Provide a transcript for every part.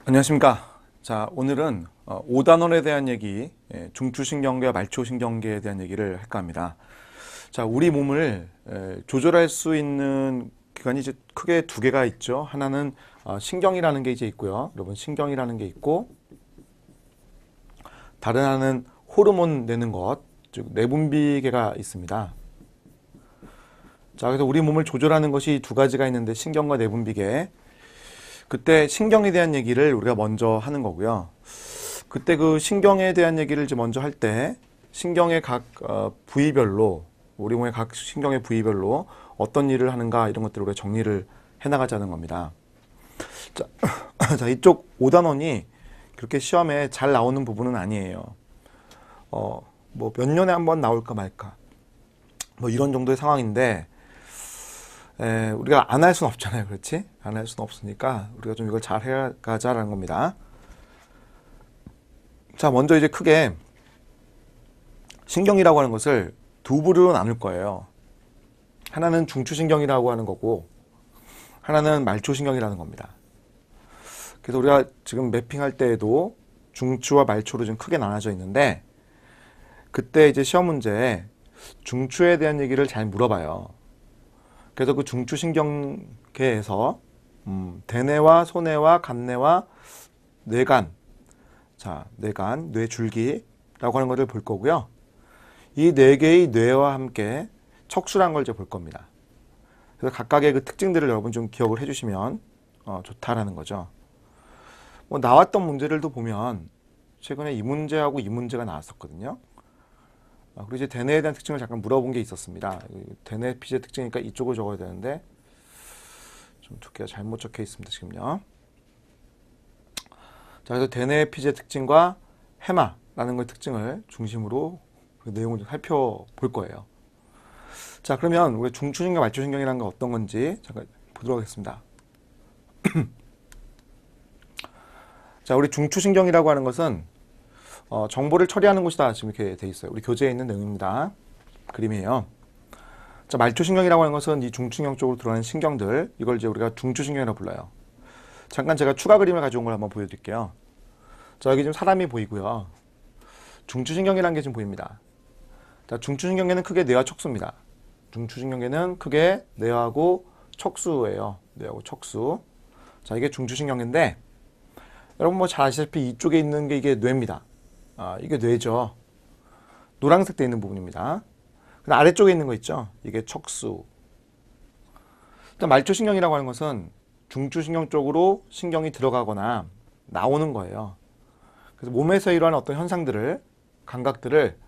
안녕하십니까. 자, 오늘은 5단원에 대한 얘기, 중추신경계와 말초신경계에 대한 얘기를 할까 합니다. 자, 우리 몸을 조절할 수 있는 기관이 이제 크게 두 개가 있죠. 하나는 신경이라는 게 이제 있고요. 여러분, 신경이라는 게 있고, 다른 하나는 호르몬 내는 것, 즉 내분비계가 있습니다. 자, 그래서 우리 몸을 조절하는 것이 두 가지가 있는데 신경과 내분비계. 그때 신경에 대한 얘기를 우리가 먼저 하는 거고요. 그때 그 신경에 대한 얘기를 이제 먼저 할 때 신경의 각 부위별로 우리 몸의 각 신경의 부위별로 어떤 일을 하는가 이런 것들을 우리가 정리를 해나가자는 겁니다. 자, 자 이쪽 5단원이 그렇게 시험에 잘 나오는 부분은 아니에요. 뭐 몇 년에 한번 나올까 말까 뭐 이런 정도의 상황인데 우리가 안 할 수는 없잖아요. 그렇지? 안 할 수는 없으니까 우리가 좀 이걸 잘 해가자라는 겁니다. 자, 먼저 이제 크게 신경이라고 하는 것을 두 부류로 나눌 거예요. 하나는 중추신경이라고 하는 거고 하나는 말초신경이라는 겁니다. 그래서 우리가 지금 매핑할 때에도 중추와 말초로 좀 크게 나눠져 있는데 그때 이제 시험 문제에 중추에 대한 얘기를 잘 물어봐요. 그래서 그 중추신경계에서 대뇌와 소뇌와 간뇌와 뇌간, 자, 뇌간, 뇌줄기라고 하는 것을 볼 거고요. 이 네 개의 뇌와 함께 척수라는 걸 이제 볼 겁니다. 그래서 각각의 그 특징들을 여러분 좀 기억을 해주시면 좋다라는 거죠. 뭐 나왔던 문제들도 보면 최근에 이 문제하고 이 문제가 나왔었거든요. 그리고 이제 대뇌에 대한 특징을 잠깐 물어본 게 있었습니다. 대뇌 피지의 특징이니까 이쪽을 적어야 되는데 좀 두께가 잘못 적혀 있습니다. 지금요. 자, 그래서 대뇌 피지의 특징과 해마라는 걸 특징을 중심으로 그 내용을 좀 살펴볼 거예요. 자, 그러면 우리 중추신경, 말초신경이라는 건 어떤 건지 잠깐 보도록 하겠습니다. 자, 우리 중추신경이라고 하는 것은 정보를 처리하는 곳이다. 지금 이렇게 돼 있어요. 우리 교재에 있는 내용입니다. 그림이에요. 자, 말초신경이라고 하는 것은 이 중추신경 쪽으로 들어가는 신경들, 이걸 이제 우리가 중추신경이라고 불러요. 잠깐 제가 추가 그림을 가져온 걸 한번 보여드릴게요. 자, 여기 지금 사람이 보이고요. 중추신경이라는 게 지금 보입니다. 자, 중추신경계는 크게 뇌와 척수입니다. 중추신경계는 크게 뇌하고 척수예요. 뇌하고 척수. 자, 이게 중추신경계인데 여러분 뭐 잘 아시다시피 이쪽에 있는 게 이게 뇌입니다. 이게 뇌죠. 노란색 돼 있는 부분입니다. 근데 아래쪽에 있는 거 있죠? 이게 척수. 일단 말초신경이라고 하는 것은 중추신경 쪽으로 신경이 들어가거나 나오는 거예요. 그래서 몸에서 이러한 어떤 현상들을, 감각들을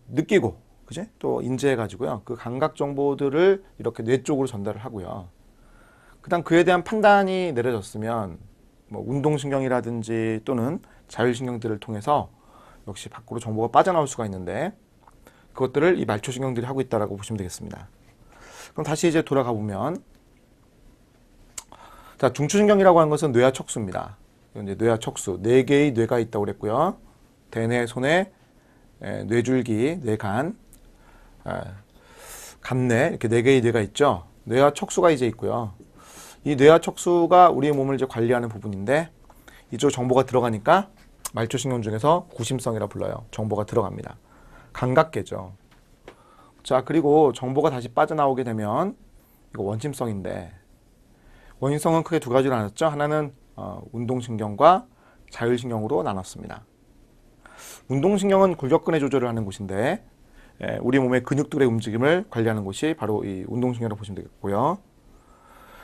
느끼고, 그지? 또 인지해가지고요. 그 감각 정보들을 이렇게 뇌 쪽으로 전달을 하고요. 그다음 그에 대한 판단이 내려졌으면 뭐 운동신경이라든지 또는 자율신경들을 통해서 역시 밖으로 정보가 빠져나올 수가 있는데 그것들을 이 말초신경들이 하고 있다라고 보시면 되겠습니다. 그럼 다시 이제 돌아가 보면 자, 중추신경이라고 하는 것은 뇌와 척수입니다. 이제 뇌와 척수, 네 개의 뇌가 있다고 그랬고요. 대뇌, 소뇌, 뇌줄기, 뇌간, 간뇌 이렇게 네 개의 뇌가 있죠. 뇌와 척수가 이제 있고요. 이 뇌와 척수가 우리의 몸을 이제 관리하는 부분인데 이쪽 정보가 들어가니까 말초신경 중에서 구심성이라 불러요. 정보가 들어갑니다. 감각계죠. 자, 그리고 정보가 다시 빠져나오게 되면 이거 원심성인데 원심성은 크게 두 가지로 나눴죠. 하나는 운동신경과 자율신경으로 나눴습니다. 운동신경은 골격근의 조절을 하는 곳인데 우리 몸의 근육들의 움직임을 관리하는 곳이 바로 이 운동신경이라고 보시면 되겠고요.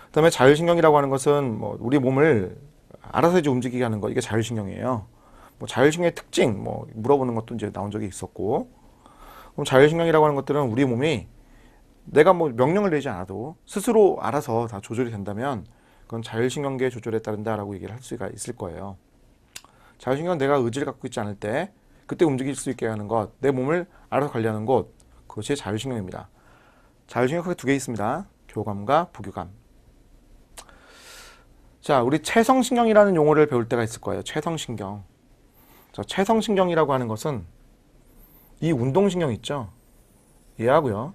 그다음에 자율신경이라고 하는 것은 뭐 우리 몸을 알아서 이제 움직이게 하는 거, 이게 자율신경이에요. 뭐 자율신경의 특징 뭐 물어보는 것도 이제 나온 적이 있었고, 그럼 자율신경이라고 하는 것들은 우리 몸이 내가 뭐 명령을 내지 않아도 스스로 알아서 다 조절이 된다면 그건 자율신경계 조절에 따른다라고 얘기를 할 수가 있을 거예요. 자율신경은 내가 의지를 갖고 있지 않을 때 그때 움직일 수 있게 하는 것, 내 몸을 알아서 관리하는 것, 그것이 자율신경입니다. 자율신경 크게 두 개 있습니다. 교감과 부교감. 자, 우리 체성신경이라는 용어를 배울 때가 있을 거예요. 체성신경. 자, 체성신경이라고 하는 것은 이 운동신경 있죠? 얘하고요.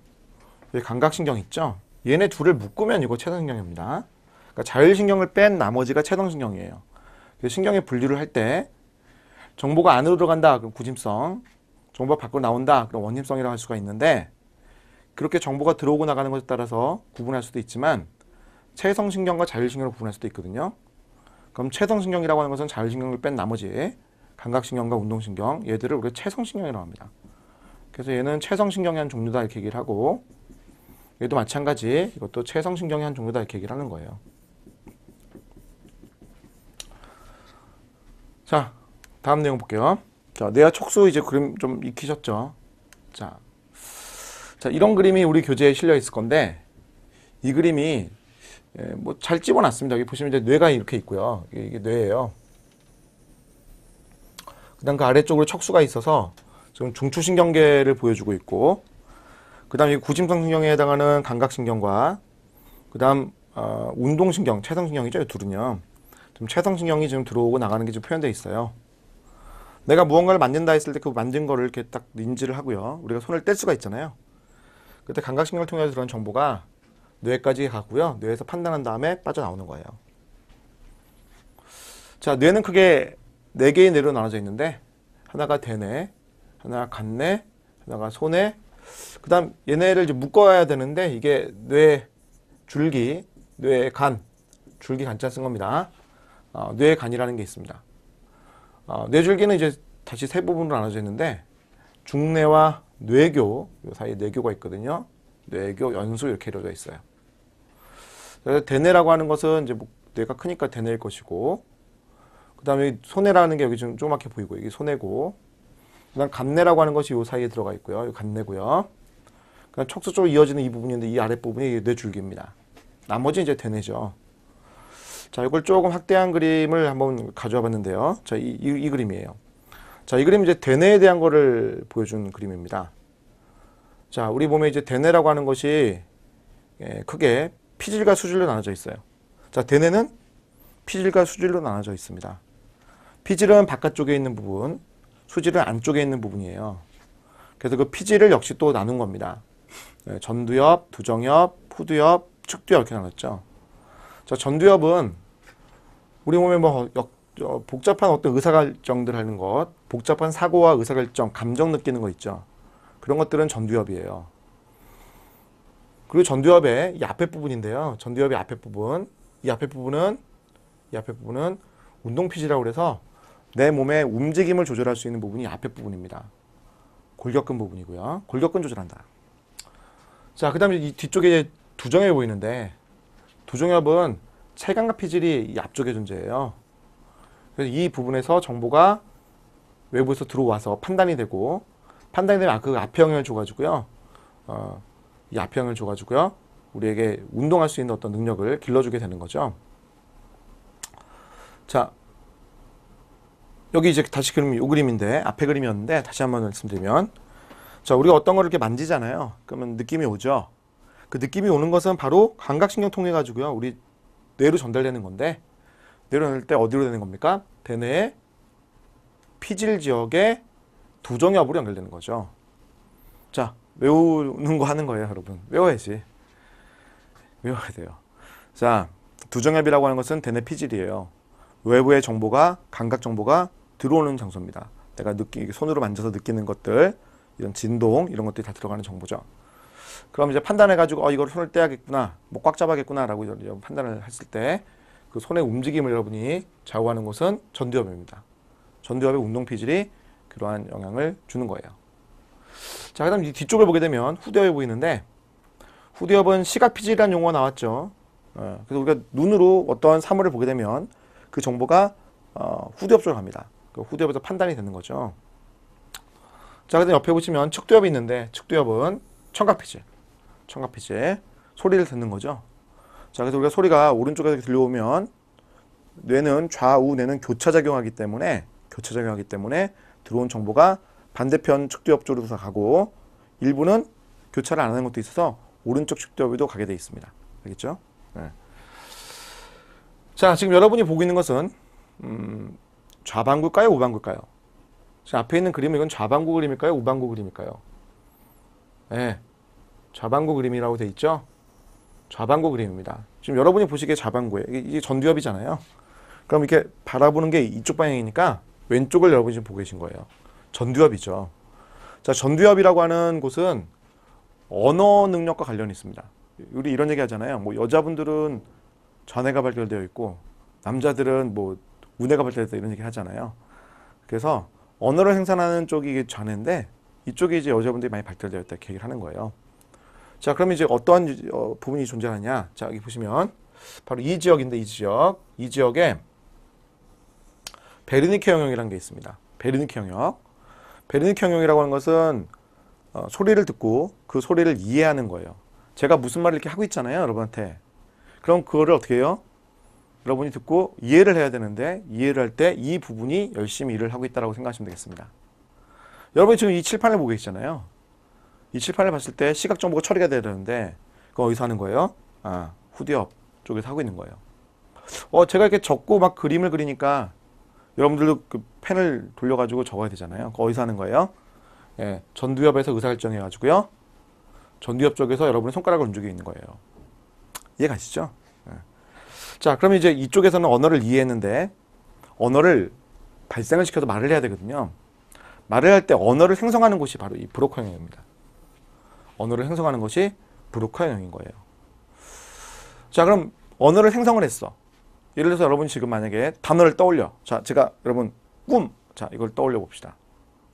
여기 감각신경 있죠? 얘네 둘을 묶으면 이거 체성신경입니다. 그러니까 자율신경을 뺀 나머지가 체성신경이에요. 신경의 분류를 할 때 정보가 안으로 들어간다, 그럼 구심성, 정보가 밖으로 나온다, 그럼 원심성이라고 할 수가 있는데, 그렇게 정보가 들어오고 나가는 것에 따라서 구분할 수도 있지만 체성신경과 자율신경으로 구분할 수도 있거든요. 그럼 체성신경이라고 하는 것은 자율신경을 뺀 나머지 감각신경과 운동신경, 얘들을 우리가 체성신경이라고 합니다. 그래서 얘는 체성신경의 한 종류다 이렇게 얘기를 하고, 얘도 마찬가지, 이것도 체성신경의 한 종류다 이렇게 얘기를 하는 거예요. 자, 다음 내용 볼게요. 자, 뇌와 촉수 이제 그림 좀 익히셨죠? 자, 이런 그림이 우리 교재에 실려 있을 건데, 이 그림이 뭐 잘 집어놨습니다. 여기 보시면 이제 뇌가 이렇게 있고요. 이게 뇌예요. 그다음 그 아래쪽으로 척수가 있어서 지금 중추신경계를 보여주고 있고, 그다음 이 구심성 신경에 해당하는 감각신경과 그다음 운동신경, 체성신경이죠. 이 둘은요. 지금 체성신경이 지금 들어오고 나가는 게 지금 표현되어 있어요. 내가 무언가를 만든다 했을 때 그 만든 거를 이렇게 딱 인지를 하고요. 우리가 손을 뗄 수가 있잖아요. 그때 감각신경을 통해서 들어온 정보가 뇌까지 가고요. 뇌에서 판단한 다음에 빠져나오는 거예요. 자, 뇌는 크게 4개의 뇌로 나눠져 있는데, 하나가 대뇌, 하나가 간뇌, 하나가 소뇌, 그 다음 얘네를 이제 묶어야 되는데, 이게 뇌 줄기, 뇌간, 줄기 간자 쓴 겁니다. 뇌간이라는 게 있습니다. 뇌줄기는 이제 다시 세 부분으로 나눠져 있는데, 중뇌와 뇌교, 이 사이에 뇌교가 있거든요. 뇌교, 연수 이렇게 이루어져 있어요. 그래서 대뇌라고 하는 것은 이제 뇌가 크니까 대뇌일 것이고, 그 다음에 소뇌라는 게 여기 좀 조그맣게 보이고, 이게 소뇌고, 그 다음 간뇌라고 하는 것이 이 사이에 들어가 있고요. 이 간뇌고요. 그 다음 척수 쪽으로 이어지는 이 부분인데, 이 아랫부분이 뇌줄기입니다. 나머지 이제 대뇌죠. 자, 이걸 조금 확대한 그림을 한번 가져와 봤는데요. 자, 이 그림이에요. 자, 이 그림은 이제 대뇌에 대한 거를 보여준 그림입니다. 자, 우리 몸에 이제 대뇌라고 하는 것이 크게 피질과 수질로 나눠져 있어요. 자, 대뇌는 피질과 수질로 나눠져 있습니다. 피질은 바깥쪽에 있는 부분, 수질은 안쪽에 있는 부분이에요. 그래서 그 피질을 역시 또 나눈 겁니다. 전두엽, 두정엽, 후두엽, 측두엽 이렇게 나눴죠. 자, 전두엽은 우리 몸에 뭐 복잡한 어떤 의사결정들 하는 것, 복잡한 사고와 의사결정, 감정 느끼는 거 있죠. 그런 것들은 전두엽이에요. 그리고 전두엽의 이 앞에 부분인데요. 전두엽의 앞에 부분, 이 앞에 부분은 운동피지라고 그래서 내 몸의 움직임을 조절할 수 있는 부분이 앞에 부분입니다. 골격근 부분이고요. 골격근 조절한다. 자, 그 다음에 이 뒤쪽에 두정엽이 보이는데, 두정엽은 체감각 피질이 이 앞쪽에 존재해요. 그래서 이 부분에서 정보가 외부에서 들어와서 판단이 되고, 판단이 되면 그 앞에 영향을 줘가지고요. 이 앞에 영향을 줘가지고요. 우리에게 운동할 수 있는 어떤 능력을 길러주게 되는 거죠. 자, 여기 이제 다시 그림, 요 그림인데, 앞에 그림이었는데, 다시 한번 말씀드리면, 자, 우리가 어떤 거를 이렇게 만지잖아요. 그러면 느낌이 오죠. 그 느낌이 오는 것은 바로 감각신경 통해 가지고요. 우리 뇌로 전달되는 건데, 뇌로 전달 때 어디로 되는 겁니까? 대뇌의 피질 지역의 두정엽으로 연결되는 거죠. 자, 외우는 거 하는 거예요, 여러분. 외워야지. 외워야 돼요. 자, 두정엽이라고 하는 것은 대뇌 피질이에요. 외부의 정보가, 감각 정보가 들어오는 장소입니다. 내가 손으로 만져서 느끼는 것들, 이런 진동, 이런 것들이 다 들어가는 정보죠. 그럼 이제 판단해가지고, 이걸 손을 떼야겠구나, 뭐 꽉 잡아야겠구나, 라고 이런 판단을 했을 때, 그 손의 움직임을 여러분이 좌우하는 곳은 전두엽입니다. 전두엽의 운동 피질이 그러한 영향을 주는 거예요. 자, 그 다음 이 뒤쪽을 보게 되면 후두엽이 보이는데, 후두엽은 시각 피질이라는 용어가 나왔죠. 그래서 우리가 눈으로 어떠한 사물을 보게 되면 그 정보가 후두엽 쪽으로 갑니다. 그 후두엽에서 판단이 되는 거죠. 자, 그다음 옆에 보시면 측두엽이 있는데, 측두엽은 청각 피질, 소리를 듣는 거죠. 자, 그래서 우리가 소리가 오른쪽에서 들려오면 뇌는 좌우 뇌는 교차작용하기 때문에 들어온 정보가 반대편 측두엽 쪽으로 가고, 일부는 교차를 안 하는 것도 있어서 오른쪽 측두엽에도 가게 되어 있습니다. 알겠죠? 네. 자, 지금 여러분이 보고 있는 것은 좌반구일까요, 우반구일까요? 지금 앞에 있는 그림은 이건 좌반구 그림일까요, 우반구 그림일까요? 네, 좌반구 그림이라고 되어 있죠? 좌반구 그림입니다. 지금 여러분이 보시기에 좌반구예요. 이게 전두엽이잖아요. 그럼 이렇게 바라보는 게 이쪽 방향이니까 왼쪽을 여러분이 지금 보고 계신 거예요. 전두엽이죠. 자, 전두엽이라고 하는 곳은 언어 능력과 관련이 있습니다. 우리 이런 얘기 하잖아요. 뭐 여자분들은 좌뇌가 발달되어 있고 남자들은 뭐 우뇌가 발달되어 있다 이런 얘기 하잖아요. 그래서 언어를 생산하는 쪽이 좌뇌인데 이쪽이 이제 여자분들이 많이 발달되어 있다 이렇게 얘기를 하는 거예요. 자, 그럼 이제 어떠한 부분이 존재하느냐? 자, 여기 보시면 바로 이 지역인데 이 지역에 베르니케 영역이라는 게 있습니다. 베르니케 영역. 베르니케 영역이라고 하는 것은 소리를 듣고 그 소리를 이해하는 거예요. 제가 무슨 말을 이렇게 하고 있잖아요, 여러분한테. 그럼 그거를 어떻게 해요? 여러분이 듣고 이해를 해야 되는데 이해를 할 때 이 부분이 열심히 일을 하고 있다고 생각하시면 되겠습니다. 여러분이 지금 이 칠판을 보고 계시잖아요. 이 칠판을 봤을 때 시각 정보가 처리가 돼야 되는데 그거 어디서 하는 거예요? 후디업 쪽에서 하고 있는 거예요. 제가 이렇게 적고 막 그림을 그리니까 여러분들도 그 펜을 돌려가지고 적어야 되잖아요. 그거 어디서 하는 거예요? 예, 전두엽에서 의사결정해가지고요. 전두엽 쪽에서 여러분의 손가락을 움직이고 있는 거예요. 이해 가시죠? 예. 자, 그럼 이제 이쪽에서는 언어를 이해했는데 언어를 발생을 시켜서 말을 해야 되거든요. 말을 할 때 언어를 생성하는 곳이 바로 이 브로커 영역입니다. 언어를 생성하는 것이 브로커 영역인 거예요. 자, 그럼 언어를 생성을 했어. 예를 들어서 여러분이 지금 만약에 단어를 떠올려. 자, 제가 여러분 꿈. 자, 이걸 떠올려 봅시다.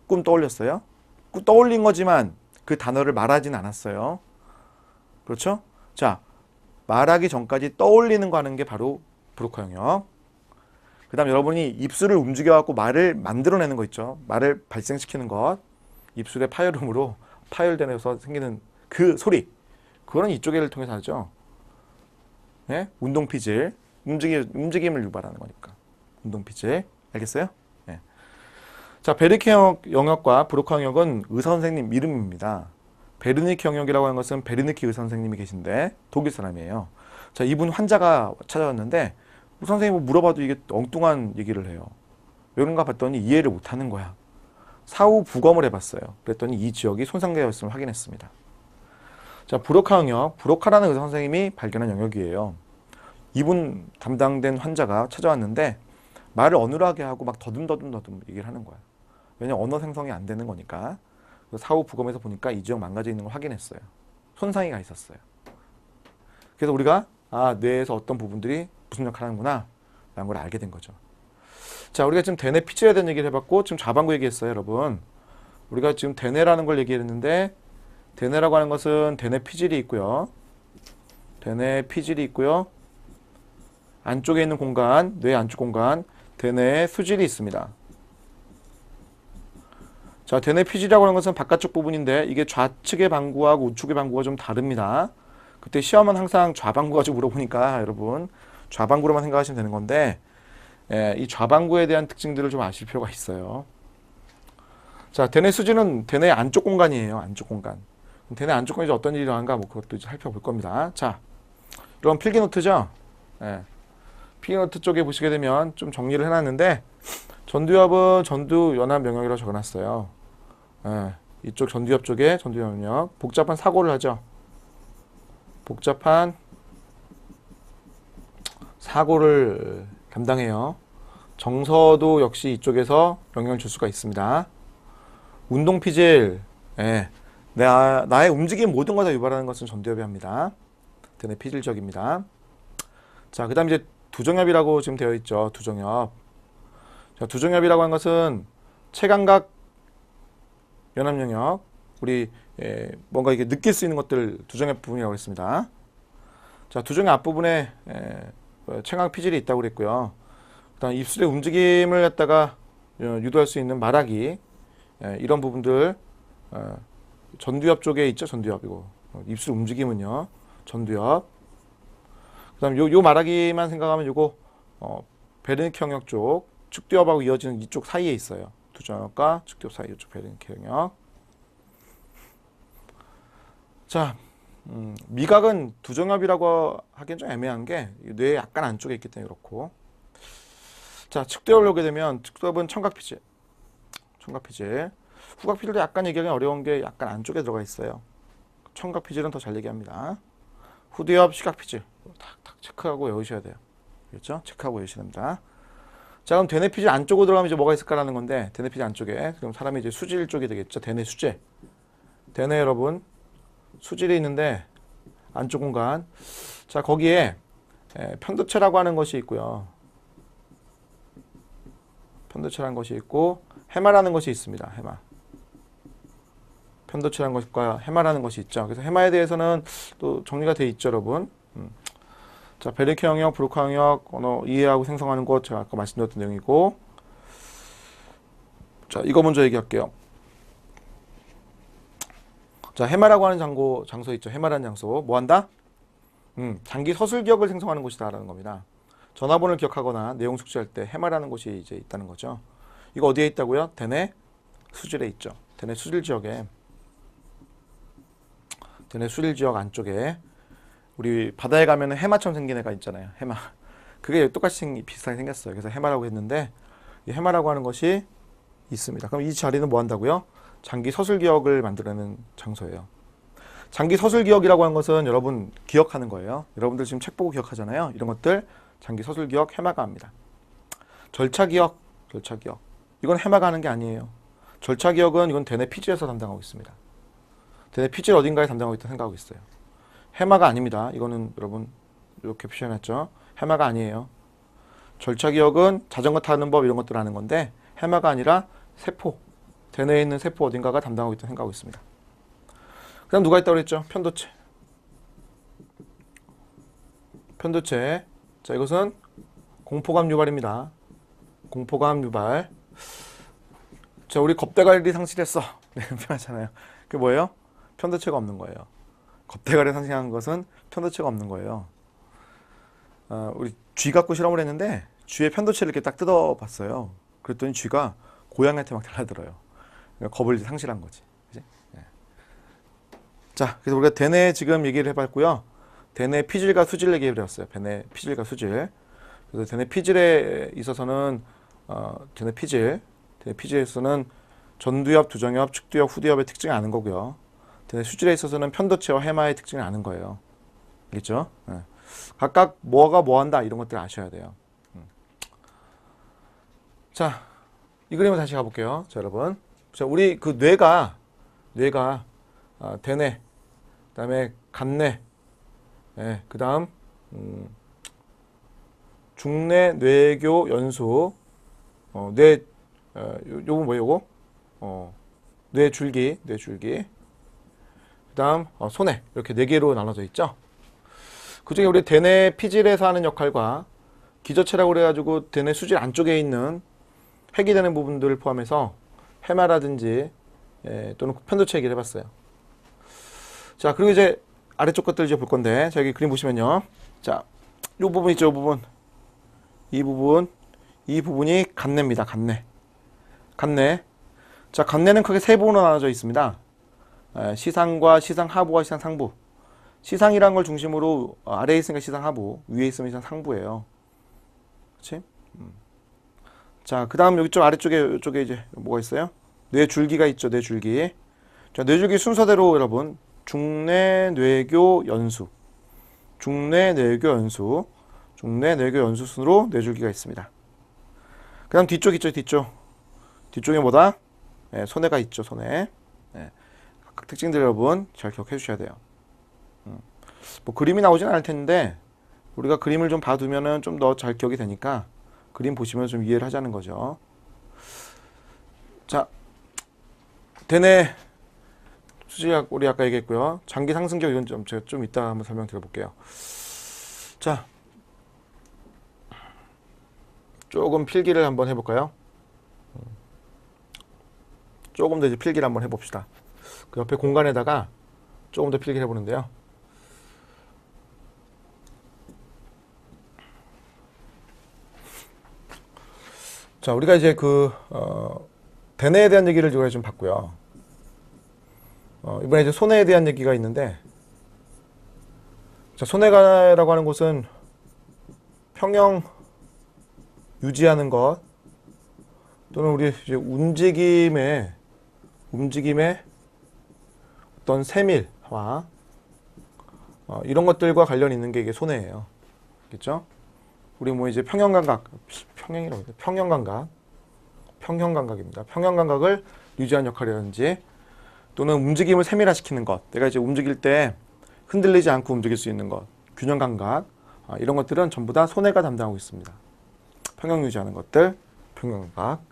꿈 떠올렸어요? 떠올린 거지만 그 단어를 말하진 않았어요. 그렇죠? 자, 말하기 전까지 떠올리는 거 하는 게 바로 브로커 영역. 그 다음 여러분이 입술을 움직여갖고 말을 만들어내는 거 있죠. 말을 발생시키는 것. 입술의 파열음으로 파열되면서 생기는 그 소리. 그거는 이쪽을 통해서 하죠. 네? 운동피질. 움직임을 유발하는 거니까. 운동피질. 알겠어요? 네. 자, 베르니케 영역과 브로커 영역은 의사 선생님 이름입니다. 베르니케 영역이라고 하는 것은 베르니케 의사 선생님이 계신데 독일 사람이에요. 자, 이분 환자가 찾아왔는데 선생님 뭐 물어봐도 이게 엉뚱한 얘기를 해요. 왜 그런가 봤더니 이해를 못하는 거야. 사후 부검을 해봤어요. 그랬더니 이 지역이 손상되어 있음을 확인했습니다. 자, 브로카 영역, 브로카라는 의사 선생님이 발견한 영역이에요. 이분 담당된 환자가 찾아왔는데 말을 어눌하게 하고 막 더듬 얘기를 하는 거야. 왜냐면 언어 생성이 안 되는 거니까. 사후 부검에서 보니까 이 지역 망가져 있는 걸 확인했어요. 손상이 가 있었어요. 그래서 우리가 뇌에서 어떤 부분들이 무슨 역할을 하는구나 라는 걸 알게 된 거죠. 자, 우리가 지금 대뇌 피질에 대한 얘기를 해봤고 지금 좌방구 얘기했어요, 여러분. 우리가 지금 대뇌라는 걸 얘기했는데 대뇌라고 하는 것은 대뇌 피질이 있고요. 대뇌 피질이 있고요. 안쪽에 있는 공간, 뇌 안쪽 공간, 대뇌 수질이 있습니다. 자, 대뇌 피질이라고 하는 것은 바깥쪽 부분인데 이게 좌측의 방구하고 우측의 방구가 좀 다릅니다. 그때 시험은 항상 좌방구 가지고 물어보니까 여러분 좌방구로만 생각하시면 되는 건데 이 좌방구에 대한 특징들을 좀 아실 필요가 있어요. 자, 대뇌 수질은 대뇌 안쪽 공간이에요. 안쪽 공간. 대뇌 안쪽 공간에서 어떤 일이 일어나는가 뭐 그것도 이제 살펴볼 겁니다. 자, 이런 필기노트죠. 필기노트 쪽에 보시게 되면 좀 정리를 해놨는데 전두엽은 전두연합 영역이라고 적어놨어요. 이쪽 전두엽 쪽에 전두엽 영역 복잡한 사고를 하죠. 복잡한 사고를 담당해요. 정서도 역시 이쪽에서 영향을 줄 수가 있습니다. 운동피질, 나의 움직임 모든 걸 다 유발하는 것은 전두엽이 합니다. 대뇌 피질적입니다. 자, 그 다음 이제 두정엽이라고 지금 되어 있죠. 두정엽. 자, 두정엽이라고 하는 것은 체감각 연합 영역. 우리 뭔가 이게 느낄 수 있는 것들 두정엽 부분이라고 했습니다. 자, 두정엽 앞부분에 체감 피질이 있다고 그랬고요. 그다음 입술의 움직임을 갖다가 유도할 수 있는 말하기 이런 부분들 전두엽 쪽에 있죠. 전두엽이고 입술 움직임은요. 전두엽. 그다음 요 말하기만 생각하면 요거 베르니케 영역 쪽 측두엽하고 이어지는 이쪽 사이에 있어요. 두정엽과 측두엽 사이 이쪽 베르니케 영역. 자, 미각은 두정엽이라고 하기엔 좀 애매한 게 뇌 약간 안쪽에 있기 때문에 그렇고. 자, 측두엽을 보게 되면 측두엽은 청각피질. 청각피질. 후각피질도 약간 얘기하기 어려운 게 약간 안쪽에 들어가 있어요. 청각피질은 더 잘 얘기합니다. 후두엽, 시각피질. 탁탁 체크하고 외우셔야 돼요. 그렇죠? 체크하고 외우셔야 됩니다. 자, 그럼 대뇌 피질 안쪽으로 들어가면 이제 뭐가 있을까라는 건데, 대뇌 피질 안쪽에. 그럼 사람이 이제 수질 쪽이 되겠죠. 대뇌 수제. 대뇌 여러분, 수질이 있는데, 안쪽 공간. 자, 거기에 편도체라고 하는 것이 있고요. 편도체라는 것이 있고, 해마라는 것이 있습니다. 해마. 편도체라는 것과 해마라는 것이 있죠. 그래서 해마에 대해서는 또 정리가 돼 있죠, 여러분. 자, 베르케 영역, 브로카 영역, 언어 이해하고 생성하는 것, 제가 아까 말씀드렸던 내용이고. 자, 이거 먼저 얘기할게요. 자, 해마라고 하는 장소 있죠. 해마라는 장소. 뭐 한다? 장기 서술 기억을 생성하는 곳이다 라는 겁니다. 전화번호를 기억하거나 내용 숙지할 때 해마라는 곳이 이제 있다는 거죠. 이거 어디에 있다고요? 대뇌 수질에 있죠. 대뇌 수질 지역에. 대뇌 수질 지역 안쪽에 우리 바다에 가면은 해마처럼 생긴 애가 있잖아요. 해마. 그게 똑같이 비슷하게 생겼어요. 그래서 해마라고 했는데 이 해마라고 하는 것이 있습니다. 그럼 이 자리는 뭐 한다고요? 장기 서술 기억을 만들어내는 장소예요. 장기 서술 기억이라고 하는 것은 여러분 기억하는 거예요. 여러분들 지금 책 보고 기억하잖아요. 이런 것들 장기 서술 기억 해마가 합니다. 절차 기억, 절차 기억. 이건 해마가 하는 게 아니에요. 절차 기억은 이건 대뇌 피질에서 담당하고 있습니다. 대뇌 피질 어딘가에 담당하고 있다 생각하고 있어요. 해마가 아닙니다. 이거는 여러분 이렇게 표시해놨죠. 해마가 아니에요. 절차 기억은 자전거 타는 법 이런 것들 하는 건데 해마가 아니라 세포, 대뇌에 있는 세포 어딘가가 담당하고 있다 생각하고 있습니다. 그 다음 누가 있다고 그랬죠? 편도체. 편도체. 자, 이것은 공포감 유발입니다. 공포감 유발. 자, 우리 겁대가리 상실했어. 네, 표현하잖아요. 그게 뭐예요? 편도체가 없는 거예요. 겁대가리 상실한 것은 편도체가 없는 거예요. 우리 쥐 갖고 실험을 했는데 쥐의 편도체를 이렇게 딱 뜯어봤어요. 그랬더니 쥐가 고양이한테 막 달라들어요. 그러니까 겁을 상실한 거지. 그치? 네. 자, 그래서 우리가 대뇌 지금 얘기를 해봤고요. 대뇌 피질과 수질 얘기를 해봤어요. 대뇌 피질과 수질. 그래서 대뇌 피질에 있어서는 대뇌 피질에서는 전두엽, 두정엽, 측두엽, 후두엽의 특징을 아는 거고요. 대뇌 수질에 있어서는 편도체와 해마의 특징을 아는 거예요. 알겠죠? 네. 각각 뭐가 뭐 한다 이런 것들 아셔야 돼요. 자, 이 그림을 다시 가볼게요. 자, 여러분. 자, 우리 그 뇌가 대뇌, 그다음에 간뇌, 네, 그다음 중뇌, 뇌교, 연수, 요거 뭐예요, 요거? 뇌줄기, 그다음 손해 이렇게 네 개로 나눠져 있죠. 그중에 우리 대뇌 피질에서 하는 역할과 기저체라고 그래가지고 대뇌 수질 안쪽에 있는 회귀되는 부분들을 포함해서 해마라든지 또는 편도체 얘기를 해봤어요. 자, 그리고 이제 아래쪽 것들 이제 볼 건데, 자, 여기 그림 보시면요. 자, 요 부분 있죠, 요 부분. 이 부분이 간뇌입니다. 간뇌. 자, 간뇌는 크게 세 부분으로 나눠져 있습니다. 시상과 시상하부와 시상상부. 시상이란 걸 중심으로 아래에 있으니까 시상하부, 위에 있으면 시상상부예요. 그렇지? 자, 그 다음 여기 좀 아래쪽에 이쪽에 이제 뭐가 있어요? 뇌줄기가 있죠. 뇌줄기. 자, 뇌줄기 순서대로 여러분 중뇌, 뇌교, 연수. 중뇌, 뇌교, 연수 순으로 뇌줄기가 있습니다. 그 다음 뒤쪽 있죠. 뒤쪽에 뭐다? 손해가 있죠. 손해. 각각 특징들 여러분 잘 기억해 주셔야 돼요. 뭐 그림이 나오진 않을 텐데 우리가 그림을 좀 봐두면은 좀 더 잘 기억이 되니까 그림 보시면 좀 이해를 하자는 거죠. 자, 대뇌 수질학 우리 아까 얘기했고요. 장기 상승기억 이건 제가 좀 이따 한번 설명드려볼게요. 자, 조금 필기를 한번 해볼까요? 조금 더 이제 필기를 한번 해봅시다. 그 옆에 공간에다가 조금 더 필기를 해보는데요. 자, 우리가 이제 대뇌에 대한 얘기를 우리가 좀 봤고요. 이번에 이제 손해에 대한 얘기가 있는데, 자, 손해가라고 하는 곳은 평형 유지하는 것, 또는 우리 이제 움직임의 어떤 세밀화, 이런 것들과 관련 있는 게 이게 손해예요. 그렇죠? 우리 뭐 이제 평형감각, 평행이라고 해요. 평형감각. 평형감각입니다. 평형감각을 유지하는 역할이라든지 또는 움직임을 세밀화시키는 것. 내가 이제 움직일 때 흔들리지 않고 움직일 수 있는 것. 균형감각. 이런 것들은 전부 다 손해가 담당하고 있습니다. 평형 유지하는 것들. 평형감각.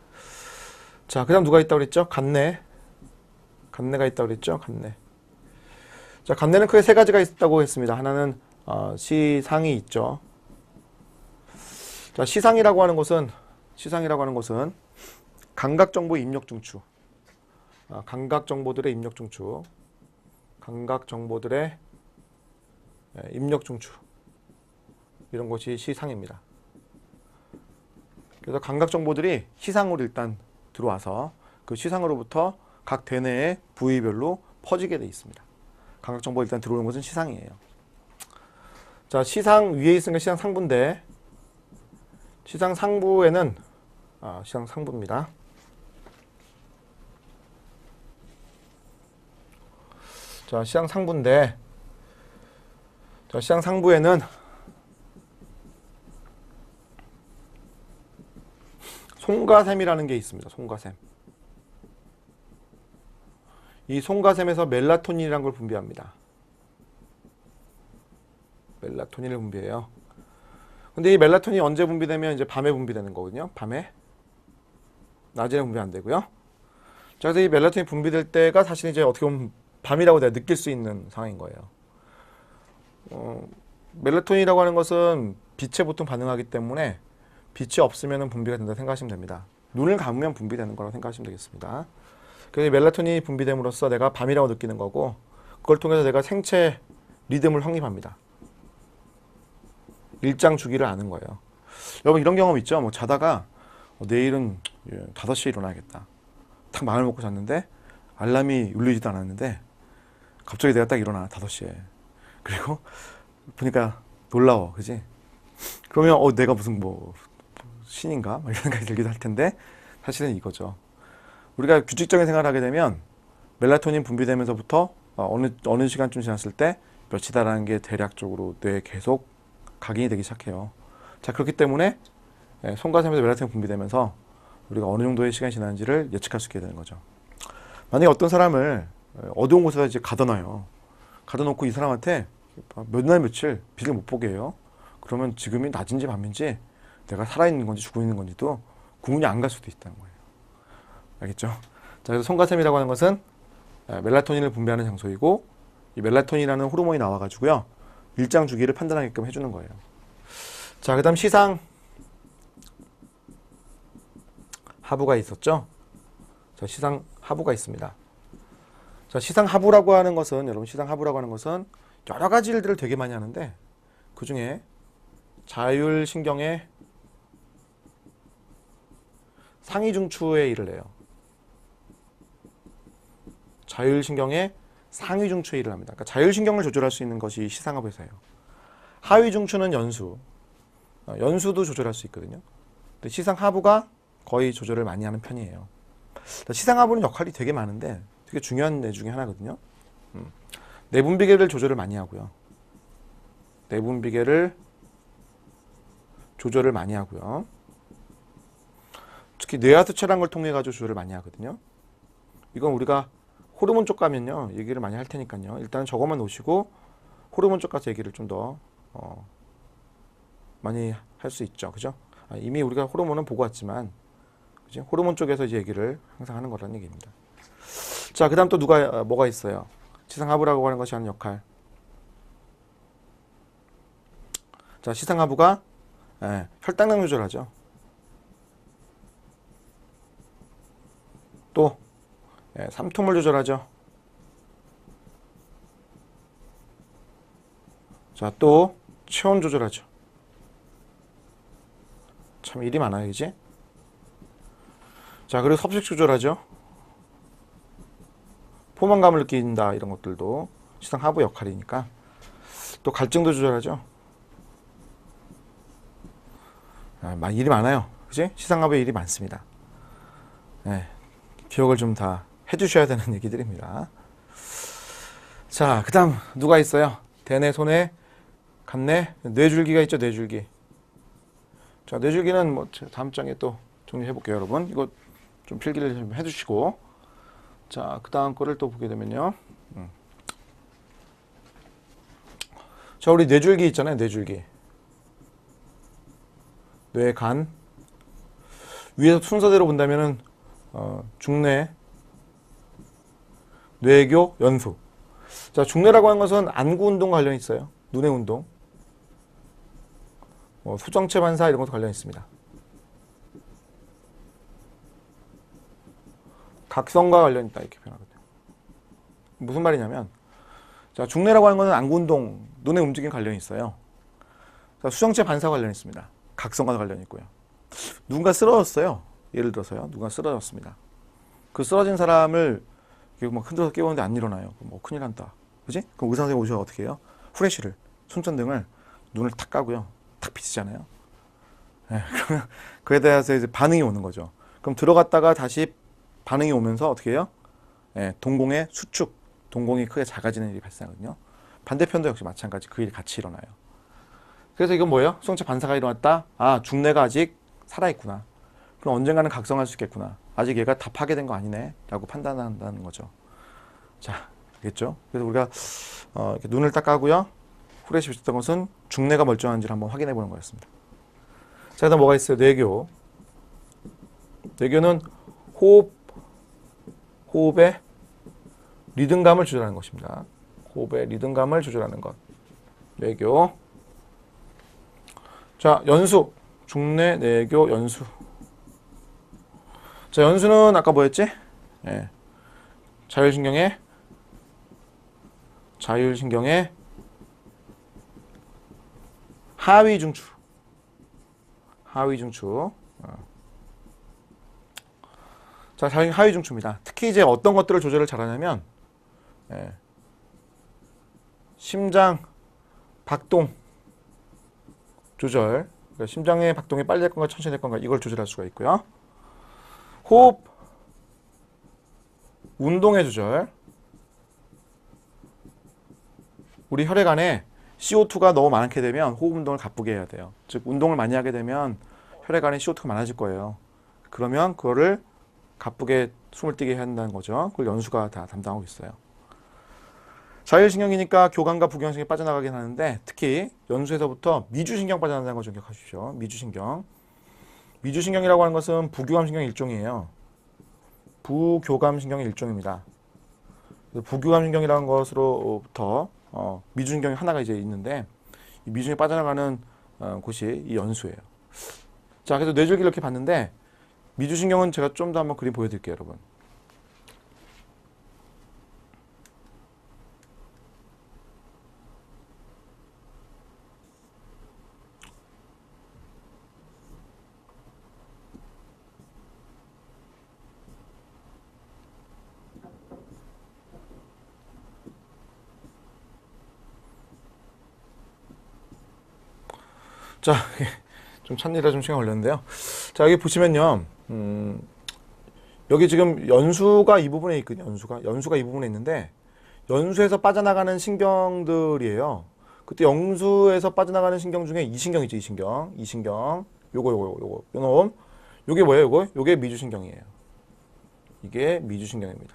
자, 그 다음 누가 있다고 그랬죠? 간내. 간내가 있다고 그랬죠? 간내. 자, 간내는 크게 세 가지가 있다고 했습니다. 하나는 시상이 있죠. 자, 시상이라고 하는 것은 감각 정보 입력 중추. 감각 정보들의 입력 중추. 감각 정보들의 입력 중추. 이런 것이 시상입니다. 그래서 감각 정보들이 시상으로 일단 들어와서 그 시상으로부터 각 대뇌의 부위별로 퍼지게 되어 있습니다. 감각 정보가 일단 들어오는 것은 시상이에요. 자, 시상 위에 있으니까 시상 상부인데 시상 상부에는 시상 상부입니다. 자, 시상 상부인데 자, 시상 상부에는 송가샘이라는 게 있습니다. 송가샘. 이 송가샘에서 멜라토닌이라는 걸 분비합니다. 멜라토닌을 분비해요. 근데 이 멜라토닌이 언제 분비되면 이제 밤에 분비되는 거거든요. 밤에. 낮에는 분비 안 되고요. 자, 그래서 이 멜라토닌이 분비될 때가 사실 이제 어떻게 보면 밤이라고 내가 느낄 수 있는 상황인 거예요. 멜라토닌이라고 하는 것은 빛에 보통 반응하기 때문에 빛이 없으면 분비가 된다고 생각하시면 됩니다. 눈을 감으면 분비되는 거라고 생각하시면 되겠습니다. 그래서 멜라토닌이 분비됨으로써 내가 밤이라고 느끼는 거고 그걸 통해서 내가 생체 리듬을 확립합니다. 일장 주기를 아는 거예요. 여러분 이런 경험 있죠? 뭐 자다가 내일은 5시에 일어나야겠다. 딱 마음을 먹고 잤는데 알람이 울리지도 않았는데 갑자기 내가 딱 일어나 5시에. 그리고 보니까 놀라워. 그지? 그러면 내가 무슨 신인가? 이런 생각이 들기도 할 텐데 사실은 이거죠. 우리가 규칙적인 생활을 하게 되면 멜라토닌 분비되면서부터 어느 시간쯤 지났을 때 몇이다라는 게 대략적으로 뇌에 계속 각인이 되기 시작해요. 자, 그렇기 때문에 송가샘에서 멜라토닌 분비되면서 우리가 어느 정도의 시간이 지났는지를 예측할 수 있게 되는 거죠. 만약에 어떤 사람을 어두운 곳에다 이제 가둬놔요. 가둬놓고 이 사람한테 몇 날 며칠 빛을 못 보게 해요. 그러면 지금이 낮인지 밤인지 내가 살아있는 건지 죽어 있는 건지도 구분이 안 갈 수도 있다는 거예요. 알겠죠? 자, 그래서 송가샘이라고 하는 것은 멜라토닌을 분비하는 장소이고 이 멜라토닌이라는 호르몬이 나와가지고요. 일장 주기를 판단하게끔 해주는 거예요. 자, 그 다음 시상 하부가 있었죠? 자, 시상 하부가 있습니다. 자, 시상 하부라고 하는 것은 여러분 시상 하부라고 하는 것은 여러 가지 일들을 되게 많이 하는데 그 중에 자율신경의 상위중추의 일을 해요. 자율신경의 상위중추의 일을 합니다. 그러니까 자율신경을 조절할 수 있는 것이 시상하부에서예요. 하위중추는 연수도 조절할 수 있거든요. 근데 시상하부가 거의 조절을 많이 하는 편이에요. 시상하부는 역할이 되게 많은데 되게 중요한 애 중에 하나거든요. 내분비계를 조절을 많이 하고요. 내분비계를 조절을 많이 하고요. 특히 뇌하수체라는 걸 통해 가지고 조절을 많이 하거든요. 이건 우리가 호르몬 쪽 가면요 얘기를 많이 할 테니까요. 일단은 저것만 놓으시고 호르몬 쪽 가서 얘기를 좀 더 많이 할 수 있죠. 그죠? 이미 우리가 호르몬은 보고 왔지만 그죠? 호르몬 쪽에서 이제 얘기를 항상 하는 거라는 얘기입니다. 자, 그 다음 또 뭐가 있어요? 시상하부라고 하는 것이 하는 역할. 자, 시상하부가 혈당량 조절하죠. 또 삼투물 조절하죠. 자, 또 체온 조절하죠. 참 일이 많아요, 이제. 자, 그리고 섭식 조절하죠. 포만감을 느낀다 이런 것들도 시상하부 역할이니까. 또 갈증도 조절하죠. 일이 많아요, 그지? 시상하부에 일이 많습니다. 기억을 좀 다 해주셔야 되는 얘기들입니다. 자, 그 다음 누가 있어요? 대뇌, 소뇌, 간뇌, 뇌줄기가 있죠. 뇌줄기. 자, 뇌줄기는 뭐 다음 장에 또 정리해 볼게요, 여러분. 이거 좀 필기를 좀 해주시고. 자, 그 다음 거를 또 보게 되면요. 자, 우리 뇌줄기 있잖아요, 뇌줄기. 뇌, 간. 위에서 순서대로 본다면은 중뇌, 뇌교, 연수. 자, 중뇌라고 하는 것은 안구 운동과 관련이 있어요. 눈의 운동. 소정체 반사 이런 것도 관련이 있습니다. 각성과 관련이 있다 이렇게 표현하거든요. 무슨 말이냐면 자, 중뇌라고 하는 것은 안구 운동, 눈의 움직임 관련이 있어요. 자, 수정체 반사 관련이 있습니다. 각성과 관련이 있고요. 누군가 쓰러졌어요. 예를 들어서요. 누가 쓰러졌습니다. 그 쓰러진 사람을 막 흔들어서 깨우는데 안 일어나요. 뭐 큰일 난다. 그지? 그럼 의사 선생님 오셔서 어떻게 해요? 후레쉬를, 손전등을 눈을 탁 까고요. 탁 비치잖아요. 네, 그러면 그에 대해서 이제 반응이 오는 거죠. 그럼 들어갔다가 다시 반응이 오면서 어떻게 해요? 네, 동공의 수축, 동공이 크게 작아지는 일이 발생하거든요. 반대편도 역시 마찬가지 그 일이 같이 일어나요. 그래서 이건 뭐예요? 수정체 반사가 일어났다. 아, 중뇌가 아직 살아있구나. 그럼 언젠가는 각성할 수 있겠구나. 아직 얘가 다 파괴된 거 아니네 라고 판단한다는 거죠. 자, 알겠죠? 그래서 우리가 이렇게 눈을 딱 까고요. 후레쉬 비쳤던 것은 중뇌가 멀쩡한지를 한번 확인해 보는 거였습니다. 자, 그다음 뭐가 있어요? 뇌교. 뇌교는 호흡의 리듬감을 조절하는 것입니다. 호흡의 리듬감을 조절하는 것. 뇌교. 자, 연수. 중뇌, 뇌교, 연수. 자, 연수는 아까 뭐였지? 예. 자율신경의 하위 중추. 하위 중추. 자, 하위 중추입니다. 특히 이제 어떤 것들을 조절을 잘하냐면, 예. 심장 박동 조절. 그러니까 심장의 박동이 빨리 될 건가 천천히 될 건가 이걸 조절할 수가 있고요. 호흡 운동의 조절. 우리 혈액 안에 CO2가 너무 많게 되면 호흡 운동을 가쁘게 해야 돼요. 즉 운동을 많이 하게 되면 혈액 안에 CO2가 많아질 거예요. 그러면 그거를 가쁘게 숨을 뛰게 해야 한다는 거죠. 그걸 연수가 다 담당하고 있어요. 자율신경이니까 교감과 부경신경이 빠져나가긴 하는데 특히 연수에서부터 미주신경 빠져나간다는 거 좀 기억하십시오. 미주신경. 미주신경이라고 하는 것은 부교감신경의 일종이에요. 부교감신경의 일종입니다. 부교감신경이라는 것으로부터 미주신경이 하나가 이제 있는데 이 미주신경이 빠져나가는 곳이 이 연수예요. 자, 그래서 뇌줄기를 이렇게 봤는데 미주신경은 제가 좀 더 한번 그림 보여드릴게요, 여러분. 자, 좀 찾느라 좀 시간 걸렸는데요. 자, 여기 보시면요. 여기 지금 연수가 이 부분에 있거든요. 연수가 이 부분에 있는데 연수에서 빠져나가는 신경들이에요. 그때 연수에서 빠져나가는 신경 중에 이신경이죠, 이신경. 요거. 요놈. 요게 뭐예요, 요게 미주신경이에요. 이게 미주신경입니다.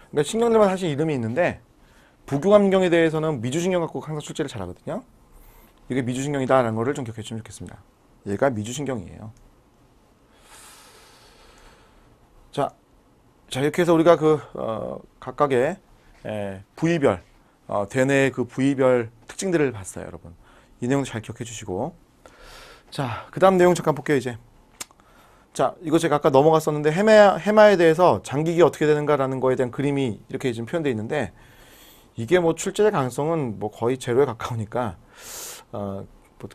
그러니까 신경들마다 사실 이름이 있는데 부교감신경에 대해서는 미주신경 갖고 항상 출제를 잘 하거든요. 이게 미주신경이다라는 거를 좀 기억해 주시면 좋겠습니다. 얘가 미주신경이에요. 자, 이렇게 해서 우리가 각각의 부위별, 대뇌의 그 부위별 특징들을 봤어요, 여러분. 이 내용도 잘 기억해 주시고. 자, 그 다음 내용 잠깐 볼게요, 이제. 자, 이거 제가 아까 넘어갔었는데, 해마에 대해서 장기기 어떻게 되는가라는 거에 대한 그림이 이렇게 지금 표현되어 있는데, 이게 뭐 출제 가능성은 뭐 거의 제로에 가까우니까, 뭐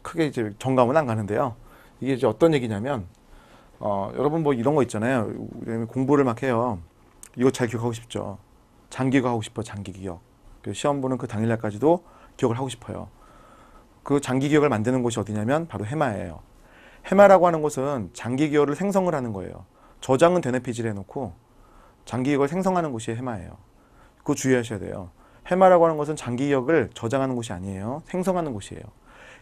크게 이제 정감은 안 가는데요. 이게 이제 어떤 얘기냐면, 여러분 뭐 이런 거 있잖아요. 공부를 막 해요. 이거 잘 기억하고 싶죠. 장기가 하고 싶어, 장기 기억. 시험 보는 그 당일날까지도 기억을 하고 싶어요. 그 장기 기억을 만드는 곳이 어디냐면 바로 해마예요. 해마라고 하는 곳은 장기 기억을 생성을 하는 거예요. 저장은 되뇌피질 해놓고 장기 기억을 생성하는 곳이 해마예요. 그거 주의하셔야 돼요. 해마라고 하는 것은 장기 기억을 저장하는 곳이 아니에요. 생성하는 곳이에요.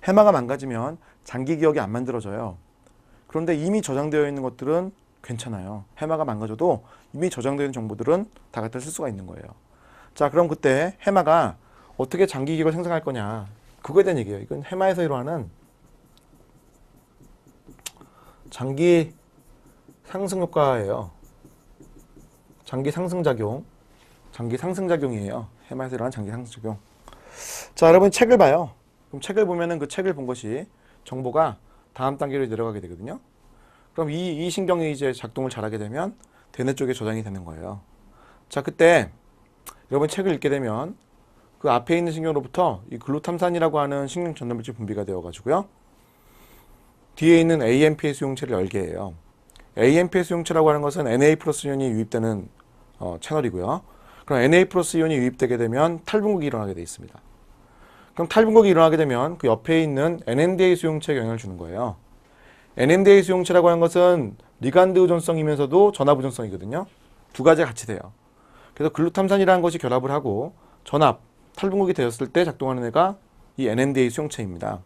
해마가 망가지면 장기 기억이 안 만들어져요. 그런데 이미 저장되어 있는 것들은 괜찮아요. 해마가 망가져도 이미 저장되어 있는 정보들은 다 갖다 쓸 수가 있는 거예요. 자, 그럼 그때 해마가 어떻게 장기 기억을 생성할 거냐, 그거에 대한 얘기예요. 이건 해마에서 일어나는 장기 상승 효과예요. 장기 상승작용. 장기 상승작용이에요. 해마에서 일어나는 장기 상승작용. 자, 여러분 책을 봐요. 그럼 책을 보면은 그 책을 본 것이 정보가 다음 단계로 내려가게 되거든요. 그럼 이 신경이 이제 작동을 잘하게 되면 대뇌 쪽에 저장이 되는 거예요. 자, 그때 여러분 책을 읽게 되면 그 앞에 있는 신경으로부터 이 글루탐산이라고 하는 신경 전달물질 분비가 되어 가지고요. 뒤에 있는 AMPS 용체를 열게 해요. AMPS 용체라고 하는 것은 Na 플러스 이온이 유입되는 채널이고요. 그럼 Na 플러스 이온이 유입되게 되면 탈분극이 일어나게 되어 있습니다. 그럼 탈분극이 일어나게 되면 그 옆에 있는 NMDA 수용체에 영향을 주는 거예요. NMDA 수용체라고 하는 것은 리간드 의존성이면서도 전압 의존성이거든요. 두 가지가 같이 돼요. 그래서 글루탐산이라는 것이 결합을 하고 전압, 탈분극이 되었을 때 작동하는 애가 이 NMDA 수용체입니다.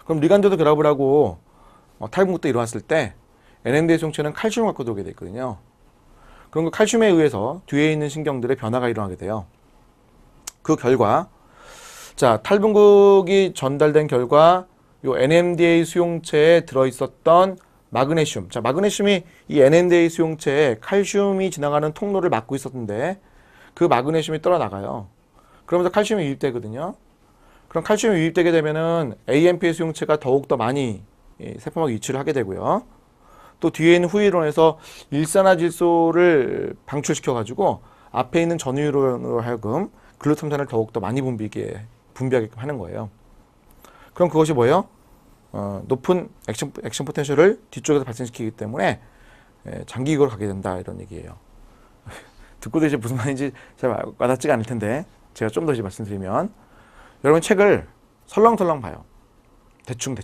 그럼 리간드도 결합을 하고 탈분극도 일어났을 때 NMDA 수용체는 칼슘을 갖고 들어오게 되어 있거든요. 그럼 그 칼슘에 의해서 뒤에 있는 신경들의 변화가 일어나게 돼요. 그 결과, 자, 탈분극이 전달된 결과 요 NMDA 수용체에 들어있었던 마그네슘. 자, 마그네슘이 이 NMDA 수용체에 칼슘이 지나가는 통로를 막고 있었는데 그 마그네슘이 떨어나가요. 그러면서 칼슘이 유입되거든요. 그럼 칼슘이 유입되게 되면은 AMP의 수용체가 더욱더 많이 세포막에 유치를 하게 되고요. 또 뒤에 있는 후이론에서 일산화질소를 방출시켜 가지고 앞에 있는 전후이론으로 하여금 글루탐산을 더욱더 많이 분비하게끔 하는 거예요. 그럼 그것이 뭐예요? 높은 액션 포텐셜을 뒤쪽에서 발생시키기 때문에 장기 기억으로 가게 된다, 이런 얘기예요. 듣고도 이제 무슨 말인지 잘 와닿지가 않을 텐데 제가 좀 더 이제 말씀드리면, 여러분 책을 설렁설렁 봐요. 대충.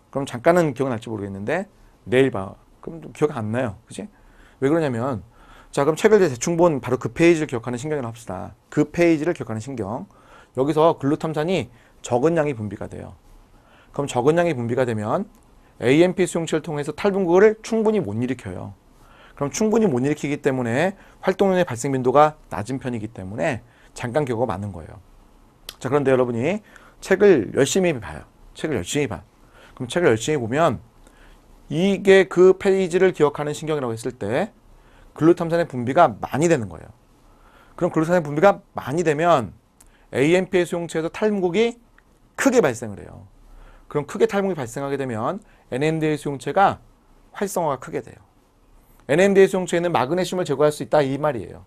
그럼 잠깐은 기억날지 모르겠는데 내일 봐. 그럼 좀 기억 안 나요. 그지? 왜 그러냐면, 자, 그럼 책을 대충 본 바로 그 페이지를 기억하는 신경이라고 합시다. 그 페이지를 기억하는 신경. 여기서 글루탐산이 적은 양이 분비가 돼요. 그럼 적은 양이 분비가 되면 AMP 수용체를 통해서 탈분극을 충분히 못 일으켜요. 그럼 충분히 못 일으키기 때문에 활동량의 발생 빈도가 낮은 편이기 때문에 잠깐 기억이 많은 거예요. 자, 그런데 여러분이 책을 열심히 봐요. 책을 열심히 봐. 그럼 책을 열심히 보면 이게 그 페이지를 기억하는 신경이라고 했을 때 글루탐산의 분비가 많이 되는 거예요. 그럼 글루탐산의 분비가 많이 되면 AMP의 수용체에서 탈분극이 크게 발생을 해요. 그럼 크게 탈분극이 발생하게 되면 NMDA 수용체가 활성화가 크게 돼요. NMDA 수용체에는 마그네슘을 제거할 수 있다, 이 말이에요.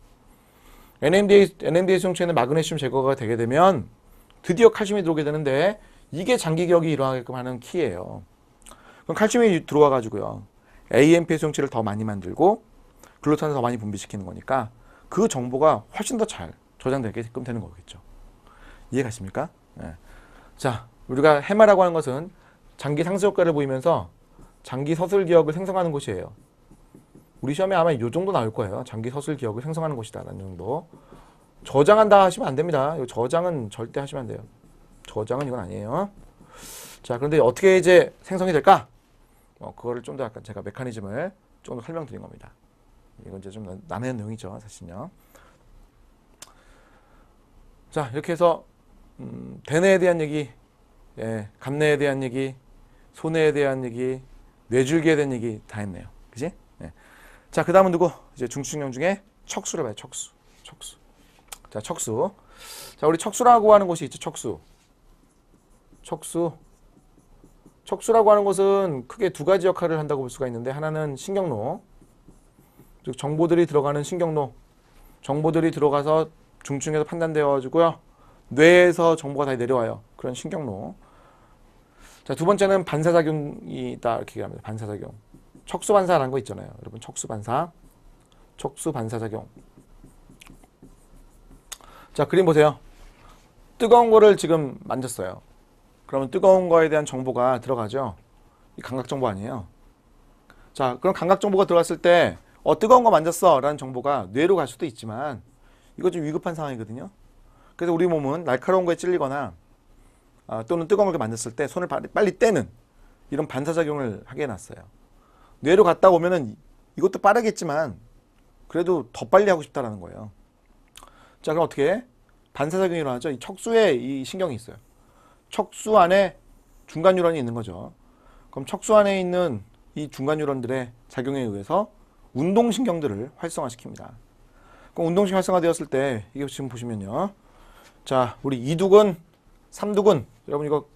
NMDA 수용체에는 마그네슘 제거가 되게 되면 드디어 칼슘이 들어오게 되는데 이게 장기 기억이 일어나게끔 하는 키예요. 그럼 칼슘이 들어와 가지고요, AMP 수용체를 더 많이 만들고 글루탄을 더 많이 분비시키는 거니까 그 정보가 훨씬 더 잘 저장되게끔 되는 거겠죠. 이해가십니까? 네. 자, 우리가 해마라고 하는 것은 장기 상승 효과를 보이면서 장기 서술 기억을 생성하는 곳이에요. 우리 시험에 아마 이 정도 나올 거예요. 장기 서술 기억을 생성하는 곳이다라는 정도. 저장한다 하시면 안 됩니다. 저장은 절대 하시면 안 돼요. 저장은 이건 아니에요. 자, 그런데 어떻게 이제 생성이 될까? 그거를 좀 더 약간 제가 메커니즘을 좀 더 설명드린 겁니다. 이건 이제 좀 난해한 내용이죠, 사실은요. 자, 이렇게 해서 대뇌에 대한 얘기, 감내에 대한 얘기, 소뇌에 대한 얘기, 뇌줄기에 대한 얘기 다 했네요. 그지? 네. 자, 그 다음은 누구? 이제 중추신경 중에 척수를 봐요. 척수. 자, 척수. 자, 우리 척수라고 하는 곳이 있죠. 척수라고 하는 것은 크게 두 가지 역할을 한다고 볼 수가 있는데, 하나는 신경로, 즉 정보들이 들어가는 신경로, 정보들이 들어가서 중추에서 판단되어 가지고요, 뇌에서 정보가 다 내려와요. 그런 신경로. 자, 두 번째는 반사작용이다, 이렇게 얘기합니다. 반사작용. 척수반사라는 거 있잖아요. 여러분, 척수반사작용. 자, 그림 보세요. 뜨거운 거를 지금 만졌어요. 그러면 뜨거운 거에 대한 정보가 들어가죠. 이 감각 정보 아니에요. 자, 그럼 감각 정보가 들어갔을 때 뜨거운 거 만졌어 라는 정보가 뇌로 갈 수도 있지만 이거 좀 위급한 상황이거든요. 그래서 우리 몸은 날카로운 거에 찔리거나 또는 뜨거운 걸 만졌을 때 손을 빨리 떼는 이런 반사작용을 하게 해놨어요. 뇌로 갔다 오면은 이것도 빠르겠지만 그래도 더 빨리 하고 싶다라는 거예요. 자, 그럼 어떻게 해? 반사작용이 일어나죠. 이 척수에 이 신경이 있어요. 척수 안에 중간 뉴런이 있는 거죠. 그럼 척수 안에 있는 이 중간 뉴런들의 작용에 의해서 운동신경들을 활성화시킵니다. 그럼 운동신경 활성화되었을 때 이게 지금 보시면요. 자, 우리 이두근, 삼두근, 여러분 이거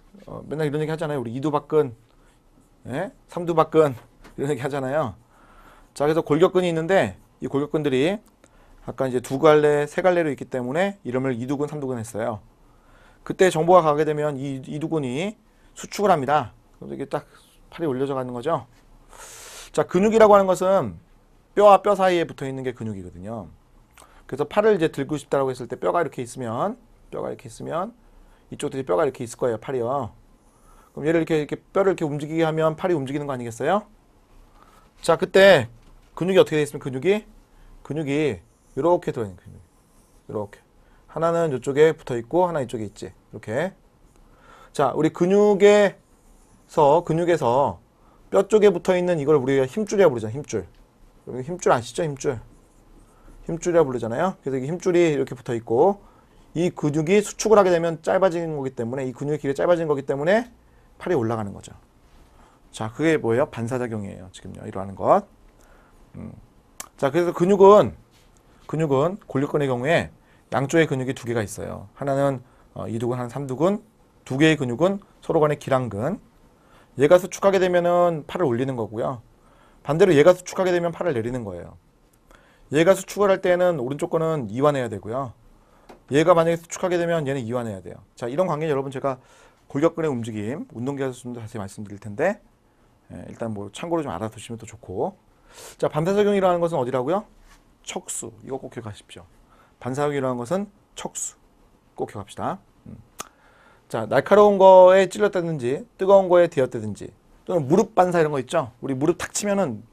맨날 이런 얘기 하잖아요. 우리 이두박근, 예? 삼두박근 이런 얘기 하잖아요. 자, 그래서 골격근이 있는데 이 골격근들이 아까 이제 두 갈래, 세 갈래로 있기 때문에 이름을 이두근, 삼두근 했어요. 그때 정보가 가게 되면 이 이두근이 수축을 합니다. 그럼 이게 딱 팔이 올려져 가는 거죠. 자, 근육이라고 하는 것은 뼈와 뼈 사이에 붙어 있는 게 근육이거든요. 그래서 팔을 이제 들고 싶다라고 했을 때 뼈가 이렇게 있으면 이쪽들이 뼈가 이렇게 있을 거예요, 팔이요. 그럼 얘를 이렇게 뼈를 이렇게 움직이게 하면 팔이 움직이는 거 아니겠어요? 자, 그때 근육이 어떻게 되어 있으면 근육이 이렇게 들어있는 근육. 이렇게. 하나는 이쪽에 붙어 있고 하나 이쪽에 있지. 이렇게. 자, 우리 근육에서 뼈 쪽에 붙어 있는 이걸 우리가 힘줄이라고 부르잖아요. 힘줄. 여기 힘줄 아시죠? 힘줄이라고 부르잖아요. 그래서 이 힘줄이 이렇게 붙어 있고 이 근육이 수축을 하게 되면 짧아지는 거기 때문에 이 근육의 길이 짧아지는 거기 때문에 팔이 올라가는 거죠. 자, 그게 뭐예요? 반사작용이에요. 지금요. 이러하는 것. 자, 그래서 근육은 골격근의 경우에 양쪽에 근육이 두 개가 있어요. 하나는 이두근, 하나는 삼두근. 두 개의 근육은 서로 간의 기랑근. 얘가 수축하게 되면은 팔을 올리는 거고요. 반대로 얘가 수축하게 되면 팔을 내리는 거예요. 얘가 수축을 할 때는 오른쪽 거는 이완해야 되고요. 얘가 만약에 수축하게 되면 얘는 이완해야 돼요. 자, 이런 관계 여러분 제가 골격근의 움직임, 운동기하에서 좀 더 자세히 말씀드릴 텐데 일단 뭐 참고로 좀 알아두시면 더 좋고. 자, 반사작용이라는 것은 어디라고요? 척수. 이거 꼭 기억하십시오. 반사작용이라는 것은 척수. 꼭 기억합시다. 자, 날카로운 거에 찔렸다든지 뜨거운 거에 데였다든지 또는 무릎 반사 이런 거 있죠. 우리 무릎 탁 치면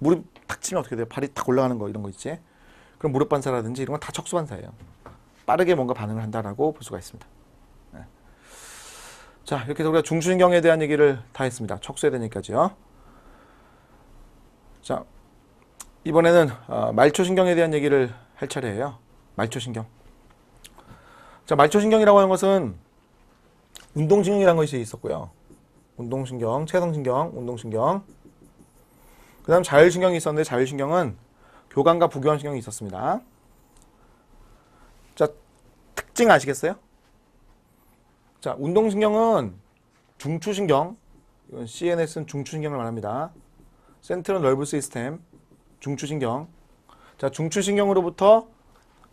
어떻게 돼요? 발이 탁 올라가는 거 이런 거 있지. 그럼 무릎 반사라든지 이런 건 다 척수 반사예요. 빠르게 뭔가 반응을 한다라고 볼 수가 있습니다. 네. 자, 이렇게 해서 우리가 중추신경에 대한 얘기를 다 했습니다. 척수에 대한 얘기까지요. 자, 이번에는 말초신경에 대한 얘기를 할 차례예요. 말초신경. 자, 말초신경이라고 하는 것은 운동신경이라는 것이 있었고요. 운동신경, 체성신경, 운동신경. 그 다음 자율신경이 있었는데 자율신경은 교감과 부교감신경이 있었습니다. 자, 특징 아시겠어요? 자, 운동신경은 중추신경, 이건 CNS는 중추신경을 말합니다. 센트럴 너브 시스템, 중추신경. 자, 중추신경으로부터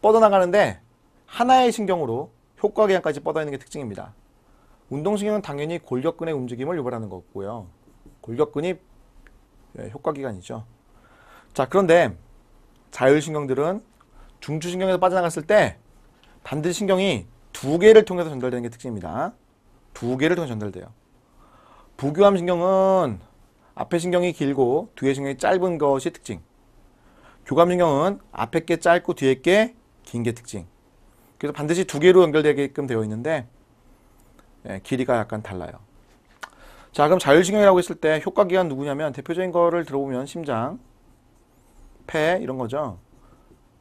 뻗어나가는데 하나의 신경으로 효과기관까지 뻗어있는 게 특징입니다. 운동신경은 당연히 골격근의 움직임을 유발하는 거고요. 골격근이 효과기관이죠. 자, 그런데 자율신경들은 중추신경에서 빠져나갔을 때 반드시 신경이 두 개를 통해서 전달되는 게 특징입니다. 두 개를 통해서 전달돼요. 부교감신경은 앞에 신경이 길고 뒤에 신경이 짧은 것이 특징. 교감신경은 앞에 게 짧고 뒤에 게 긴 게 특징. 그래서 반드시 두 개로 연결되게끔 되어 있는데 길이가 약간 달라요. 자, 그럼 자율신경이라고 했을 때 효과기관 누구냐면 대표적인 거를 들어보면 심장, 폐 이런 거죠.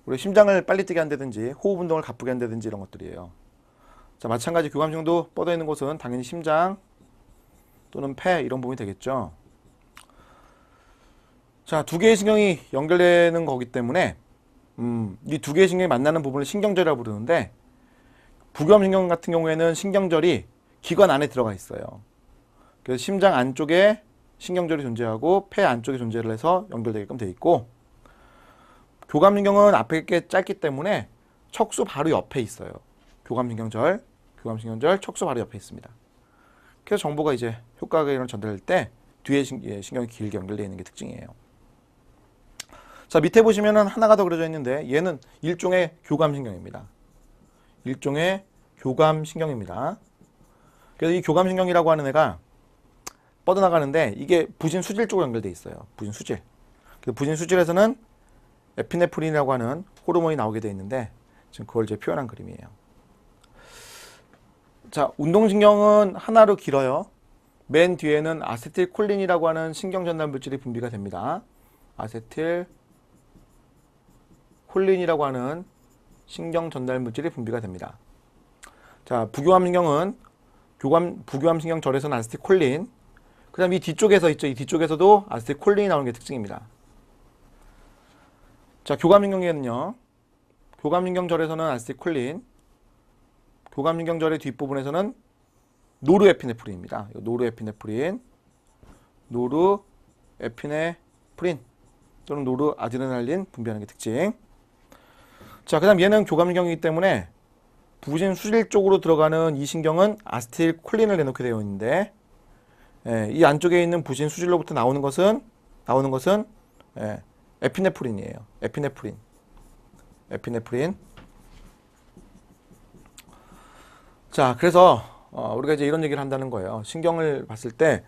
우리 심장을 빨리 뛰게 한다든지 호흡 운동을 가쁘게 한다든지 이런 것들이에요. 자, 마찬가지 교감신경도 뻗어 있는 곳은 당연히 심장 또는 폐 이런 부분이 되겠죠. 자, 두 개의 신경이 연결되는 거기 때문에 이 두 개의 신경이 만나는 부분을 신경절이라고 부르는데 부교감신경 같은 경우에는 신경절이 기관 안에 들어가 있어요. 그래서 심장 안쪽에 신경절이 존재하고 폐 안쪽에 존재를 해서 연결되게끔 되어 있고 교감신경은 앞에 게 짧기 때문에 척수 바로 옆에 있어요. 교감신경절, 척수 바로 옆에 있습니다. 그래서 정보가 이제 효과기관으로 전달될 때 뒤에 신경이 길게 연결되어 있는 게 특징이에요. 자, 밑에 보시면은 하나가 더 그려져 있는데 얘는 일종의 교감신경입니다. 일종의 교감신경입니다. 그래서 이 교감신경이라고 하는 애가 뻗어나가는데 이게 부진수질 쪽으로 연결되어 있어요. 부진수질. 그래서 부진수질에서는 에피네프린이라고 하는 호르몬이 나오게 되어 있는데 지금 그걸 이제 표현한 그림이에요. 자, 운동신경은 하나로 길어요. 맨 뒤에는 아세틸콜린이라고 하는 신경 전달 물질이 분비가 됩니다. 아세틸콜린이라고 하는 신경 전달 물질이 분비가 됩니다. 자, 부교감신경은 부교감신경절에서는 아세틸콜린, 그 다음 이 뒤쪽에서 있죠. 이 뒤쪽에서도 아세틸콜린이 나오는 게 특징입니다. 자, 교감신경에는요. 교감신경절에서는 아세틸콜린, 교감신경절의 뒷부분에서는 노르에피네프린입니다. 노르에피네프린 또는 노르아드레날린 분비하는 게 특징. 자, 그 다음 얘는 교감신경이기 때문에 부신 수질 쪽으로 들어가는 이 신경은 아세틸콜린을 내놓게 되어 있는데, 이 안쪽에 있는 부신 수질로부터 나오는 것은 에피네프린이에요. 에피네프린. 자, 그래서 우리가 이제 이런 얘기를 한다는 거예요. 신경을 봤을 때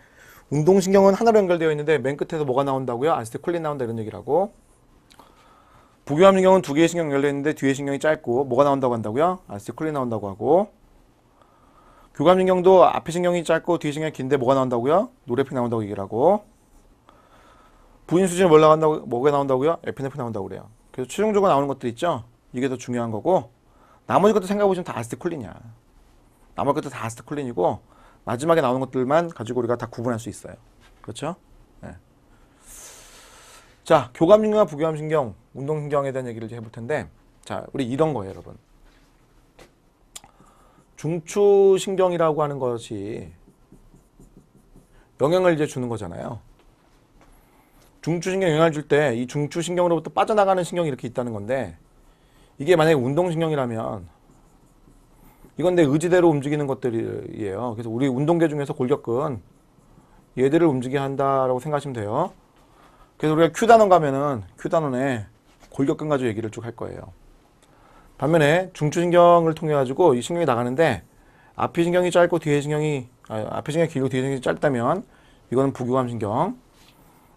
운동신경은 하나로 연결되어 있는데 맨 끝에서 뭐가 나온다고요? 아세틸콜린 나온다 이런 얘기를 하고, 부교감신경은 두 개의 신경 연결되어 있는데 뒤에 신경이 짧고 뭐가 나온다고 한다고요? 아세틸콜린 나온다고 하고, 교감신경도 앞에 신경이 짧고 뒤에 신경이 긴데 뭐가 나온다고요? 노르에피네프린 나온다고 얘기를 하고, 부인수질은 뭐가 나온다고요? 에피네프린 나온다고 그래요. 그래서 최종적으로 나오는 것들 있죠? 이게 더 중요한 거고, 나머지 것도 생각해보시면 다 아세틸콜린이야. 나머지 것도 다 아세틸콜린이고, 마지막에 나오는 것들만 가지고 우리가 다 구분할 수 있어요. 그렇죠? 네. 자, 교감신경과 부교감신경, 운동신경에 대한 얘기를 이제 해볼 텐데, 자, 우리 이런 거예요, 여러분. 중추신경이라고 하는 것이 영향을 이제 주는 거잖아요. 중추신경 영향을 줄 때 이 중추신경으로부터 빠져나가는 신경이 이렇게 있다는 건데, 이게 만약에 운동신경이라면 이건 내 의지대로 움직이는 것들이에요. 그래서 우리 운동계 중에서 골격근 얘들을 움직이게 한다라고 생각하시면 돼요. 그래서 우리가 Q단원 가면은 Q단원에 골격근 가지고 얘기를 쭉 할 거예요. 반면에 중추신경을 통해 가지고 이 신경이 나가는데 앞에 신경이 짧고 뒤에 신경이 앞에 신경이 길고 뒤에 신경이 짧다면 이거는 부교감신경,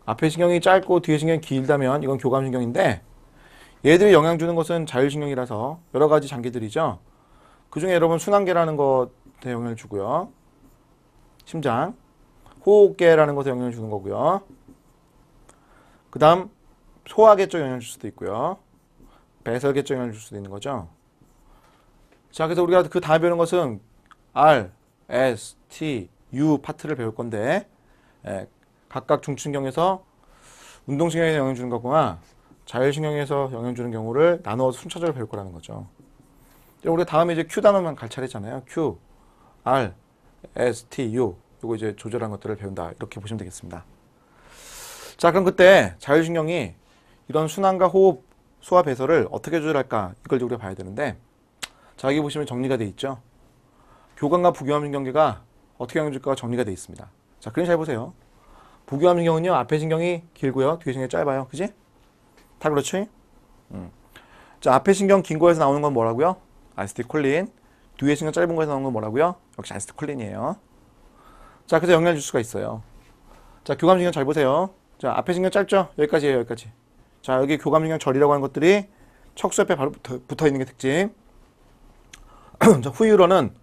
앞에 신경이 짧고 뒤에 신경이 길다면 이건 교감신경인데, 얘들이 영향 주는 것은 자율신경이라서 여러 가지 장기들이죠. 그 중에 여러분 순환계라는 것에 영향을 주고요. 심장, 호흡계라는 것에 영향을 주는 거고요. 그 다음 소화계 쪽 영향을 줄 수도 있고요. 배설계 쪽 영향을 줄 수도 있는 거죠. 자, 그래서 우리가 그 다음에 배우는 것은 R, S, T, U 파트를 배울 건데, 각각 중추신경에서 운동신경에 영향을 주는 거구나, 자율신경에서 영향을 주는 경우를 나누어서 순차적으로 배울 거라는 거죠. 우리가 다음에 이제 Q 단어만 갈 차례잖아요. Q, R, S, T, U. 이거 이제 조절한 것들을 배운다. 이렇게 보시면 되겠습니다. 자, 그럼 그때 자율신경이 이런 순환과 호흡, 소화, 배설을 어떻게 조절할까? 이걸 우리가 봐야 되는데, 자, 여기 보시면 정리가 돼 있죠. 교감과 부교감신경계가 어떻게 영향을 줄까가 정리가 돼 있습니다. 자, 그럼 잘 보세요. 부교감신경은요, 앞에 신경이 길고요, 뒤에 신경이 짧아요. 그지? 다 그렇지? 자, 앞에 신경 긴 거에서 나오는 건 뭐라고요? 아세틸콜린. 뒤에 신경 짧은 거에서 나오는 건 뭐라고요? 역시 아세틸콜린이에요. 자, 그래서 영향을 줄 수가 있어요. 자, 교감신경 잘 보세요. 자, 앞에 신경 짧죠? 여기까지예요, 여기까지. 자, 여기 교감신경 절이라고 하는 것들이 척수 옆에 바로 붙어 있는 게 특징. 자, 후유로는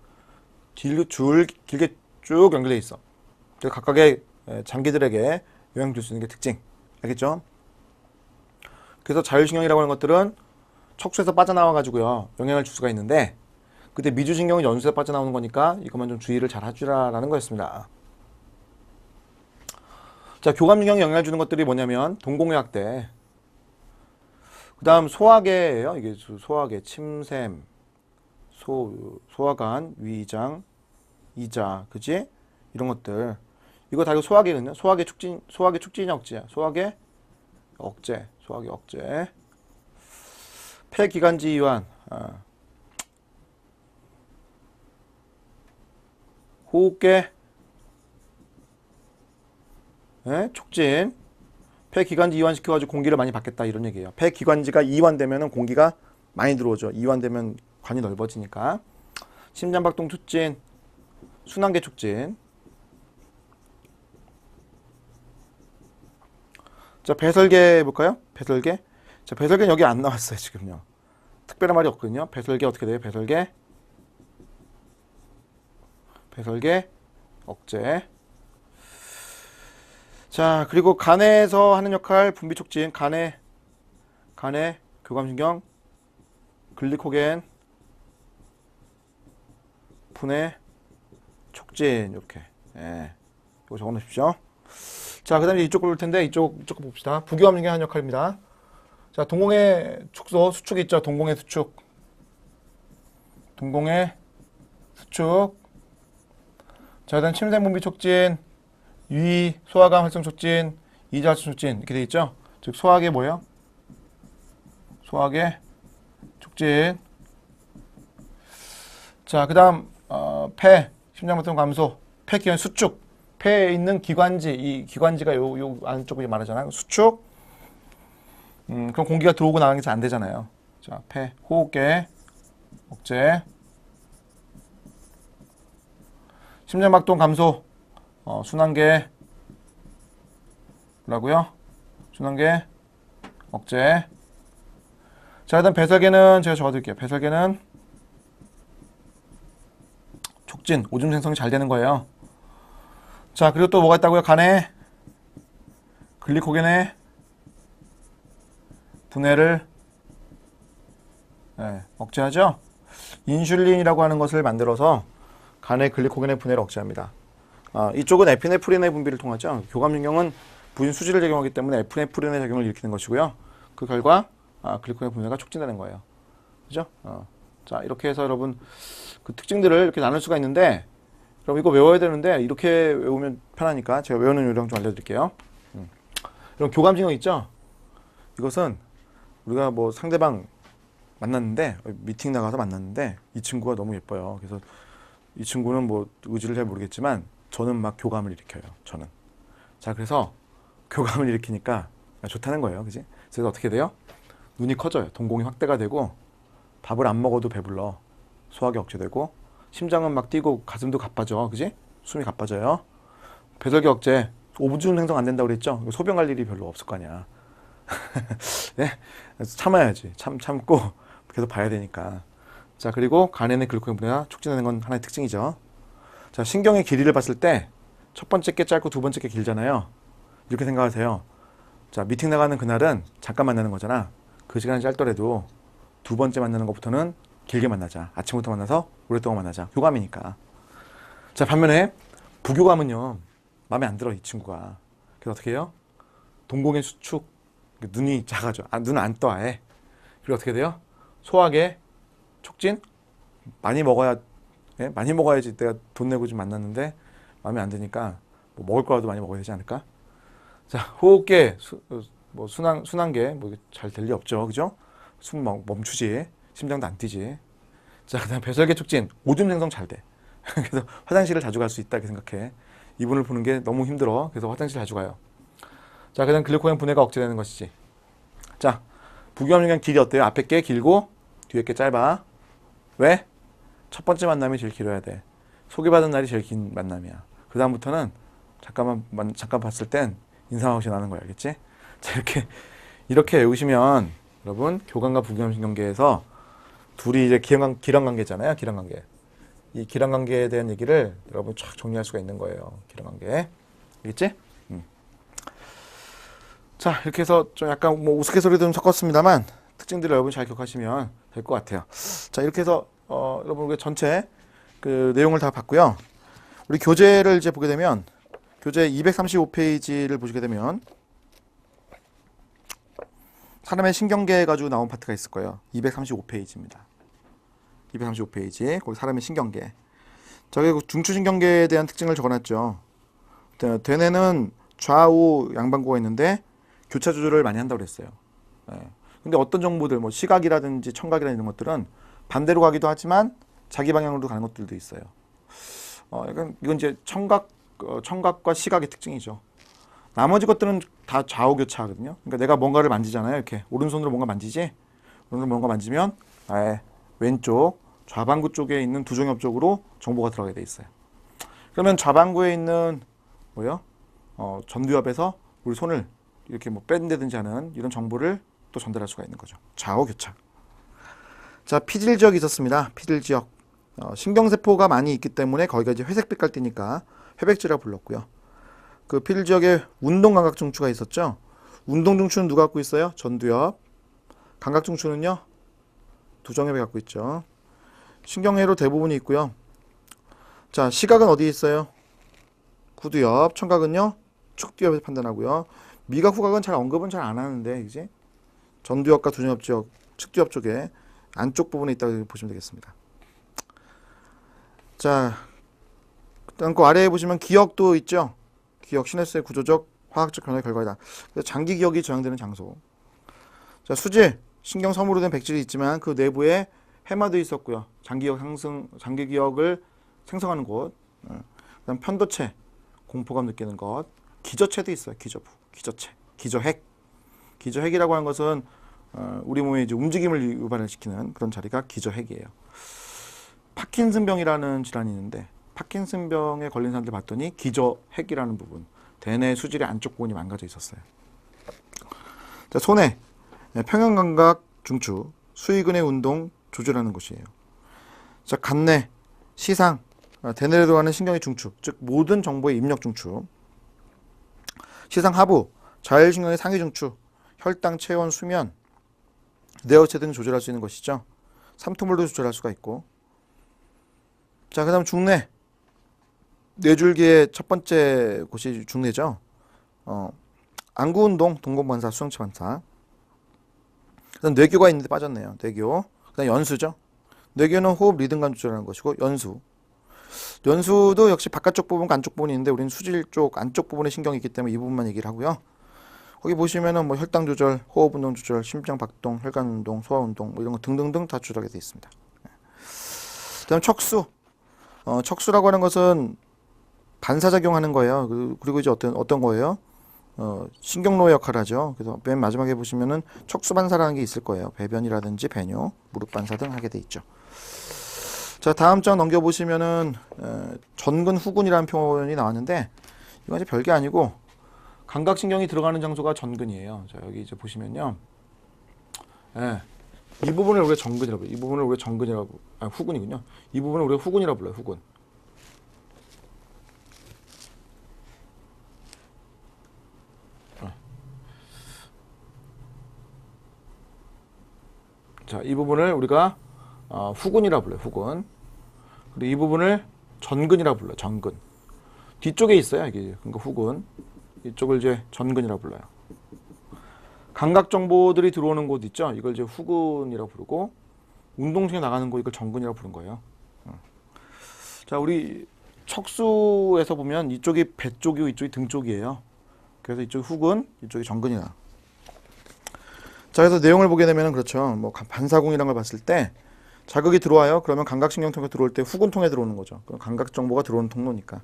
길게 쭉 연결돼 있어. 그래서 각각의 장기들에게 영향을 줄 수 있는 게 특징. 알겠죠? 그래서 자율신경이라고 하는 것들은 척수에서 빠져나와 가지고요, 영향을 줄 수가 있는데, 그때 미주신경은 연수에서 빠져나오는 거니까 이것만 좀 주의를 잘 해주라라는 거였습니다. 자, 교감신경에 영향을 주는 것들이 뭐냐면 동공의학대, 그 다음 소화계예요. 이게 소화계, 침샘, 소화관, 위장, 이자, 그지? 이런 것들. 이거 다 이거 소화계거든요. 소화계 촉진이냐 억제야? 소화계 억제. 폐기관지 이완, 호흡계 촉진. 폐기관지 이완시켜가지고 공기를 많이 받겠다 이런 얘기예요. 폐기관지가 이완되면 공기가 많이 들어오죠. 이완되면 관이 넓어지니까. 심장박동 촉진, 순환계 촉진. 자, 배설계 해볼까요? 배설계. 자, 배설계는 여기 안 나왔어요, 지금요. 특별한 말이 없거든요. 배설계 어떻게 돼요? 배설계. 배설계, 억제. 자, 그리고 간에서 하는 역할 분비 촉진, 간의 교감신경, 글리코겐, 분해, 촉진. 이렇게. 예. 이거 적어 놓으십시오. 자, 그 다음에 이쪽 볼 텐데, 이쪽 봅시다. 부교감신경 하는 역할입니다. 자, 동공의 축소, 수축 있죠? 동공의 수축. 동공의 수축. 자, 그 다음 침샘 분비 촉진, 위, 소화관 활성 촉진, 이자 활성 촉진. 이렇게 돼 있죠? 즉, 소화계 뭐예요? 소화계 촉진. 자, 그 다음, 폐, 심장박동 감소, 폐기관 수축. 폐에 있는 기관지, 이 기관지가 요 안쪽을 말하잖아요. 수축. 그럼 공기가 들어오고 나가는 게 잘 안 되잖아요. 자, 폐, 호흡계, 억제. 심장박동 감소, 순환계, 라고요? 순환계, 억제. 자, 일단 배설계는 제가 적어드릴게요. 배설계는 촉진, 오줌 생성이 잘 되는 거예요. 자, 그리고 또 뭐가 있다고요? 간에 글리코겐의 분해를 억제하죠. 인슐린이라고 하는 것을 만들어서 간의 글리코겐의 분해를 억제합니다. 이쪽은 에피네프린의 분비를 통하죠. 교감신경은 부인 수지를 작용하기 때문에 에피네프린의 작용을 일으키는 것이고요. 그 결과 글리코겐 분해가 촉진되는 거예요. 그죠? 자, 이렇게 해서 여러분 그 특징들을 이렇게 나눌 수가 있는데, 그럼 이거 외워야 되는데 이렇게 외우면 편하니까 제가 외우는 요령 좀 알려드릴게요. 그럼 교감신경 있죠? 이것은 우리가 뭐 상대방 만났는데, 미팅 나가서 만났는데 이 친구가 너무 예뻐요. 그래서 이 친구는 뭐 의지를 잘 모르겠지만 저는 막 교감을 일으켜요. 저는. 자, 그래서 교감을 일으키니까 좋다는 거예요. 그지? 그래서 어떻게 돼요? 눈이 커져요. 동공이 확대가 되고 밥을 안 먹어도 배불러. 소화기 억제되고 심장은 막 뛰고 가슴도 가빠져. 그지? 숨이 가빠져요. 배설계 억제. 오줌 생성 안 된다고 그랬죠? 소변 갈 일이 별로 없을 거 아니야. 네? 그래서 참아야지. 참고 계속 봐야 되니까. 자, 그리고 간에는 글루코겐 분해가 촉진하는 건 하나의 특징이죠. 자, 신경의 길이를 봤을 때 첫 번째 게 짧고 두 번째 게 길잖아요. 이렇게 생각하세요. 자, 미팅 나가는 그날은 잠깐 만나는 거잖아. 그 시간이 짧더라도 두 번째 만나는 것부터는 길게 만나자. 아침부터 만나서 오랫동안 만나자. 교감이니까. 자, 반면에 부교감은요, 마음에 안 들어, 이 친구가. 그래서 어떻게 해요? 동공의 수축, 눈이 작아져. 눈 안 떠, 아예. 그리고 어떻게 돼요? 소화계 촉진? 많이 먹어야, 많이 먹어야지 내가 돈 내고 좀 만났는데 마음에 안 드니까 뭐 먹을 거라도 많이 먹어야 되지 않을까? 자, 호흡계, 뭐 순환계, 뭐 잘 될 리 없죠, 그죠? 숨 멈추지, 심장도 안 뛰지. 자, 그다음 배설계 촉진, 오줌 생성 잘 돼. 그래서 화장실을 자주 갈 수 있다 이렇게 생각해. 이분을 보는 게 너무 힘들어. 그래서 화장실 자주 가요. 자, 그다음 글루코겐 분해가 억제되는 것이지. 자, 부교감신경 길이 어때요? 앞에 게 길고 뒤에 게 짧아. 왜? 첫 번째 만남이 제일 길어야 돼. 소개받은 날이 제일 긴 만남이야. 그 다음부터는 잠깐 봤을 땐 인상하고 지나는 거야, 알겠지? 자, 이렇게 외우시면 여러분 교감과 부교감신경계에서 둘이 이제 기란관계잖아요, 기란관계. 이 기란관계에 대한 얘기를 여러분 쫙 정리할 수가 있는 거예요, 기란관계. 알겠지? 자, 이렇게 해서 좀 약간 뭐 우스갯소리도 좀 섞었습니다만 특징들을 여러분 잘 기억하시면 될 것 같아요. 자, 이렇게 해서 여러분 우리 전체 그 내용을 다 봤고요. 우리 교재를 이제 보게 되면 교재 235페이지를 보시게 되면 사람의 신경계 가지고 나온 파트가 있을 거예요. 235페이지입니다. 235페이지 거기 사람의 신경계. 저기 중추신경계에 대한 특징을 적어놨죠. 대뇌는 좌우 양반구가 있는데 교차 조절을 많이 한다고 그랬어요. 근데 어떤 정보들, 뭐 시각이라든지 청각이라든지 이런 것들은 반대로 가기도 하지만 자기 방향으로 가는 것들도 있어요. 이건 이제 청각과 시각의 특징이죠. 나머지 것들은 다 좌우 교차하거든요. 그러니까 내가 뭔가를 만지잖아요. 이렇게 오른손으로 뭔가 만지지. 오른손으로 뭔가 만지면 아예 왼쪽 좌반구 쪽에 있는 두종엽 쪽으로 정보가 들어가게 돼 있어요. 그러면 좌반구에 있는 뭐요? 전두엽에서 우리 손을 이렇게 뭐 뺀다든지 하는 이런 정보를 또 전달할 수가 있는 거죠. 좌우 교차. 자, 피질 지역이 있었습니다. 피질 지역. 신경세포가 많이 있기 때문에 거기가 이제 회색빛깔 띠니까 회백질이라고 불렀고요. 그 피를 지역에 운동감각중추가 있었죠. 운동중추는 누가 갖고 있어요? 전두엽. 감각중추는요? 두정엽이 갖고 있죠. 신경회로 대부분이 있고요. 자, 시각은 어디에 있어요? 구두엽. 청각은요? 축두엽에서 판단하고요. 미각 후각은 잘 언급은 잘 안 하는데, 이제 전두엽과 두정엽 지역, 측두엽 쪽에 안쪽 부분에 있다고 보시면 되겠습니다. 자, 그다음 그 아래에 보시면 기억도 있죠. 기억, 시내스의 구조적, 화학적 변화의 결과이다. 장기 기억이 저장되는 장소. 자, 수질, 신경 섬으로 된 백질이 있지만 그 내부에 해마도 있었고요. 장기 기억을 생성하는 곳. 그다음 편도체, 공포감 느끼는 것. 기저체도 있어요. 기저부, 기저체, 기저핵. 기저핵이라고 하는 것은 우리 몸의 이제 움직임을 유발을 시키는 그런 자리가 기저핵이에요. 파킨슨병이라는 질환이 있는데 파킨슨병에 걸린 사람들 봤더니 기저핵이라는 부분, 대뇌 수질의 안쪽 부분이 망가져 있었어요. 자, 손해, 평형감각 중추, 수의근의 운동 조절하는 곳이에요. 자, 간내, 시상, 대뇌로 들어가는 신경의 중추, 즉 모든 정보의 입력 중추. 시상 하부, 자율신경의 상위 중추, 혈당, 체온, 수면, 뇌하체 등 조절할 수 있는 것이죠. 삼투물도 조절할 수가 있고. 자, 그 다음 중뇌. 뇌줄기의 첫 번째 곳이 중뇌죠. 안구운동, 동공반사, 수정체반사. 그 다음 뇌교가 있는데 빠졌네요. 뇌교. 그 다음 연수죠. 뇌교는 호흡 리듬감 조절하는 것이고, 연수. 연수도 역시 바깥쪽 부분과 안쪽 부분이 있는데 우리는 수질 쪽 안쪽 부분에 신경이 있기 때문에 이 부분만 얘기를 하고요. 거기 보시면은 뭐 혈당 조절, 호흡 운동 조절, 심장 박동, 혈관 운동, 소화 운동 뭐 이런 거 등등등 다 조절하게 되어 있습니다. 그다음 척수. 척수라고 하는 것은 반사작용하는 거예요. 그리고 이제 어떤 거예요? 신경로의 역할을 하죠. 그래서 맨 마지막에 보시면은 척수 반사라는 게 있을 거예요. 배변이라든지 배뇨, 무릎 반사 등 하게 돼 있죠. 자, 다음 장 넘겨보시면은 전근 후근이라는 표현이 나왔는데 이건 이제 별게 아니고 감각신경이 들어가는 장소가 전근이에요. 자, 여기 이제 보시면요. 예, 이 부분을 우리가 전근이라고 불러요. 이 부분을 우리가 전근이라고, 후근이군요. 이 부분을 우리가 후근이라고 불러요. 후근. 자, 이 부분을 우리가 후근이라고 불러요. 후근. 그리고 이 부분을 전근이라고 불러요. 전근. 뒤쪽에 있어요. 이게 그러니까 후근. 이쪽을 이제 전근이라고 불러요. 감각 정보들이 들어오는 곳 있죠. 이걸 이제 후근이라고 부르고 운동신경 나가는 곳 이걸 전근이라고 부른 거예요. 자, 우리 척수에서 보면 이쪽이 배 쪽이고 이쪽이 등 쪽이에요. 그래서 이쪽이 후근, 이쪽이 전근이다. 자, 그래서 내용을 보게 되면 그렇죠. 뭐 반사공이라는 걸 봤을 때 자극이 들어와요. 그러면 감각신경통에 들어올 때 후근통에 들어오는 거죠. 그럼 감각 정보가 들어오는 통로니까.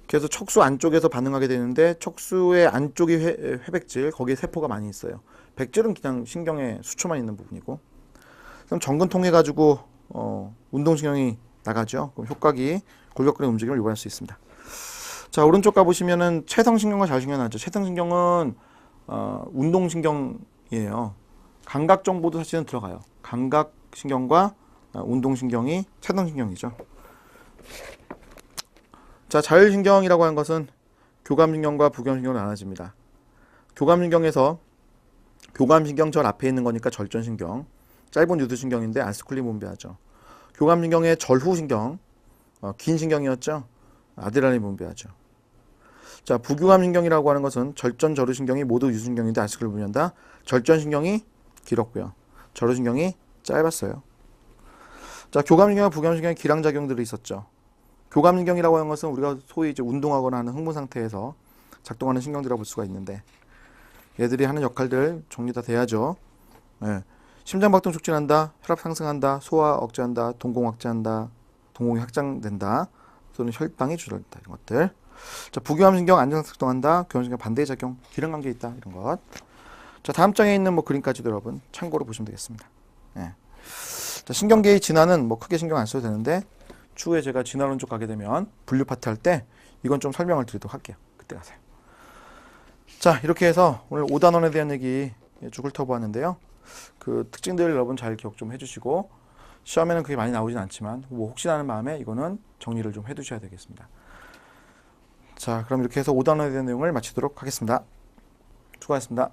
그래서 척수 안쪽에서 반응하게 되는데 척수의 안쪽이 회백질, 거기에 세포가 많이 있어요. 백질은 그냥 신경에 수초만 있는 부분이고. 그럼 전근 통해 가지고 운동신경이 나가죠. 그럼 효각이 골격근의 움직임을 유발할 수 있습니다. 자, 오른쪽 가보시면은 체성신경과 자율신경이 나왔죠. 체성신경은 운동신경이에요. 감각 정보도 사실은 들어가요. 감각신경과 운동신경이 체성신경이죠. 자, 자율신경이라고 하는 것은 교감신경과 부교감신경으로 나눠집니다. 교감신경에서 교감신경 절 앞에 있는 거니까 절전신경, 짧은 유두신경인데 아스쿨린 분비하죠. 교감신경의 절후신경, 긴 신경이었죠. 아드레날린 분비하죠. 자, 부교감신경이라고 하는 것은 절전, 절후신경이 모두 유두신경인데 아스쿨린 분비한다. 절전신경이 길었고요. 절후신경이 짧았어요. 자, 교감신경과 부교감신경의 기량작용들이 있었죠. 교감신경이라고 하는 것은 우리가 소위 이제 운동하거나 하는 흥분 상태에서 작동하는 신경들이라고 볼 수가 있는데 얘들이 하는 역할들 정리 다 돼야죠. 예. 심장박동 촉진한다, 혈압 상승한다, 소화 억제한다, 동공 확장한다, 동공이 확장된다, 또는 혈당이 줄어든다 이런 것들. 자, 부교감신경 안정작동한다, 교감신경 반대의 작용, 기름관계 있다 이런 것. 자, 다음 장에 있는 뭐 그림까지도 여러분 참고로 보시면 되겠습니다. 예. 자, 신경계의 진화는 뭐 크게 신경 안 써도 되는데. 추후에 제가 진화론 쪽 가게 되면 분류 파트 할 때 이건 좀 설명을 드리도록 할게요. 그때 가세요. 자, 이렇게 해서 오늘 5단원에 대한 얘기 쭉 훑어보았는데요. 그 특징들 여러분 잘 기억 좀 해주시고 시험에는 그게 많이 나오진 않지만 뭐 혹시나 하는 마음에 이거는 정리를 좀 해두셔야 되겠습니다. 자, 그럼 이렇게 해서 5단원에 대한 내용을 마치도록 하겠습니다. 수고하셨습니다.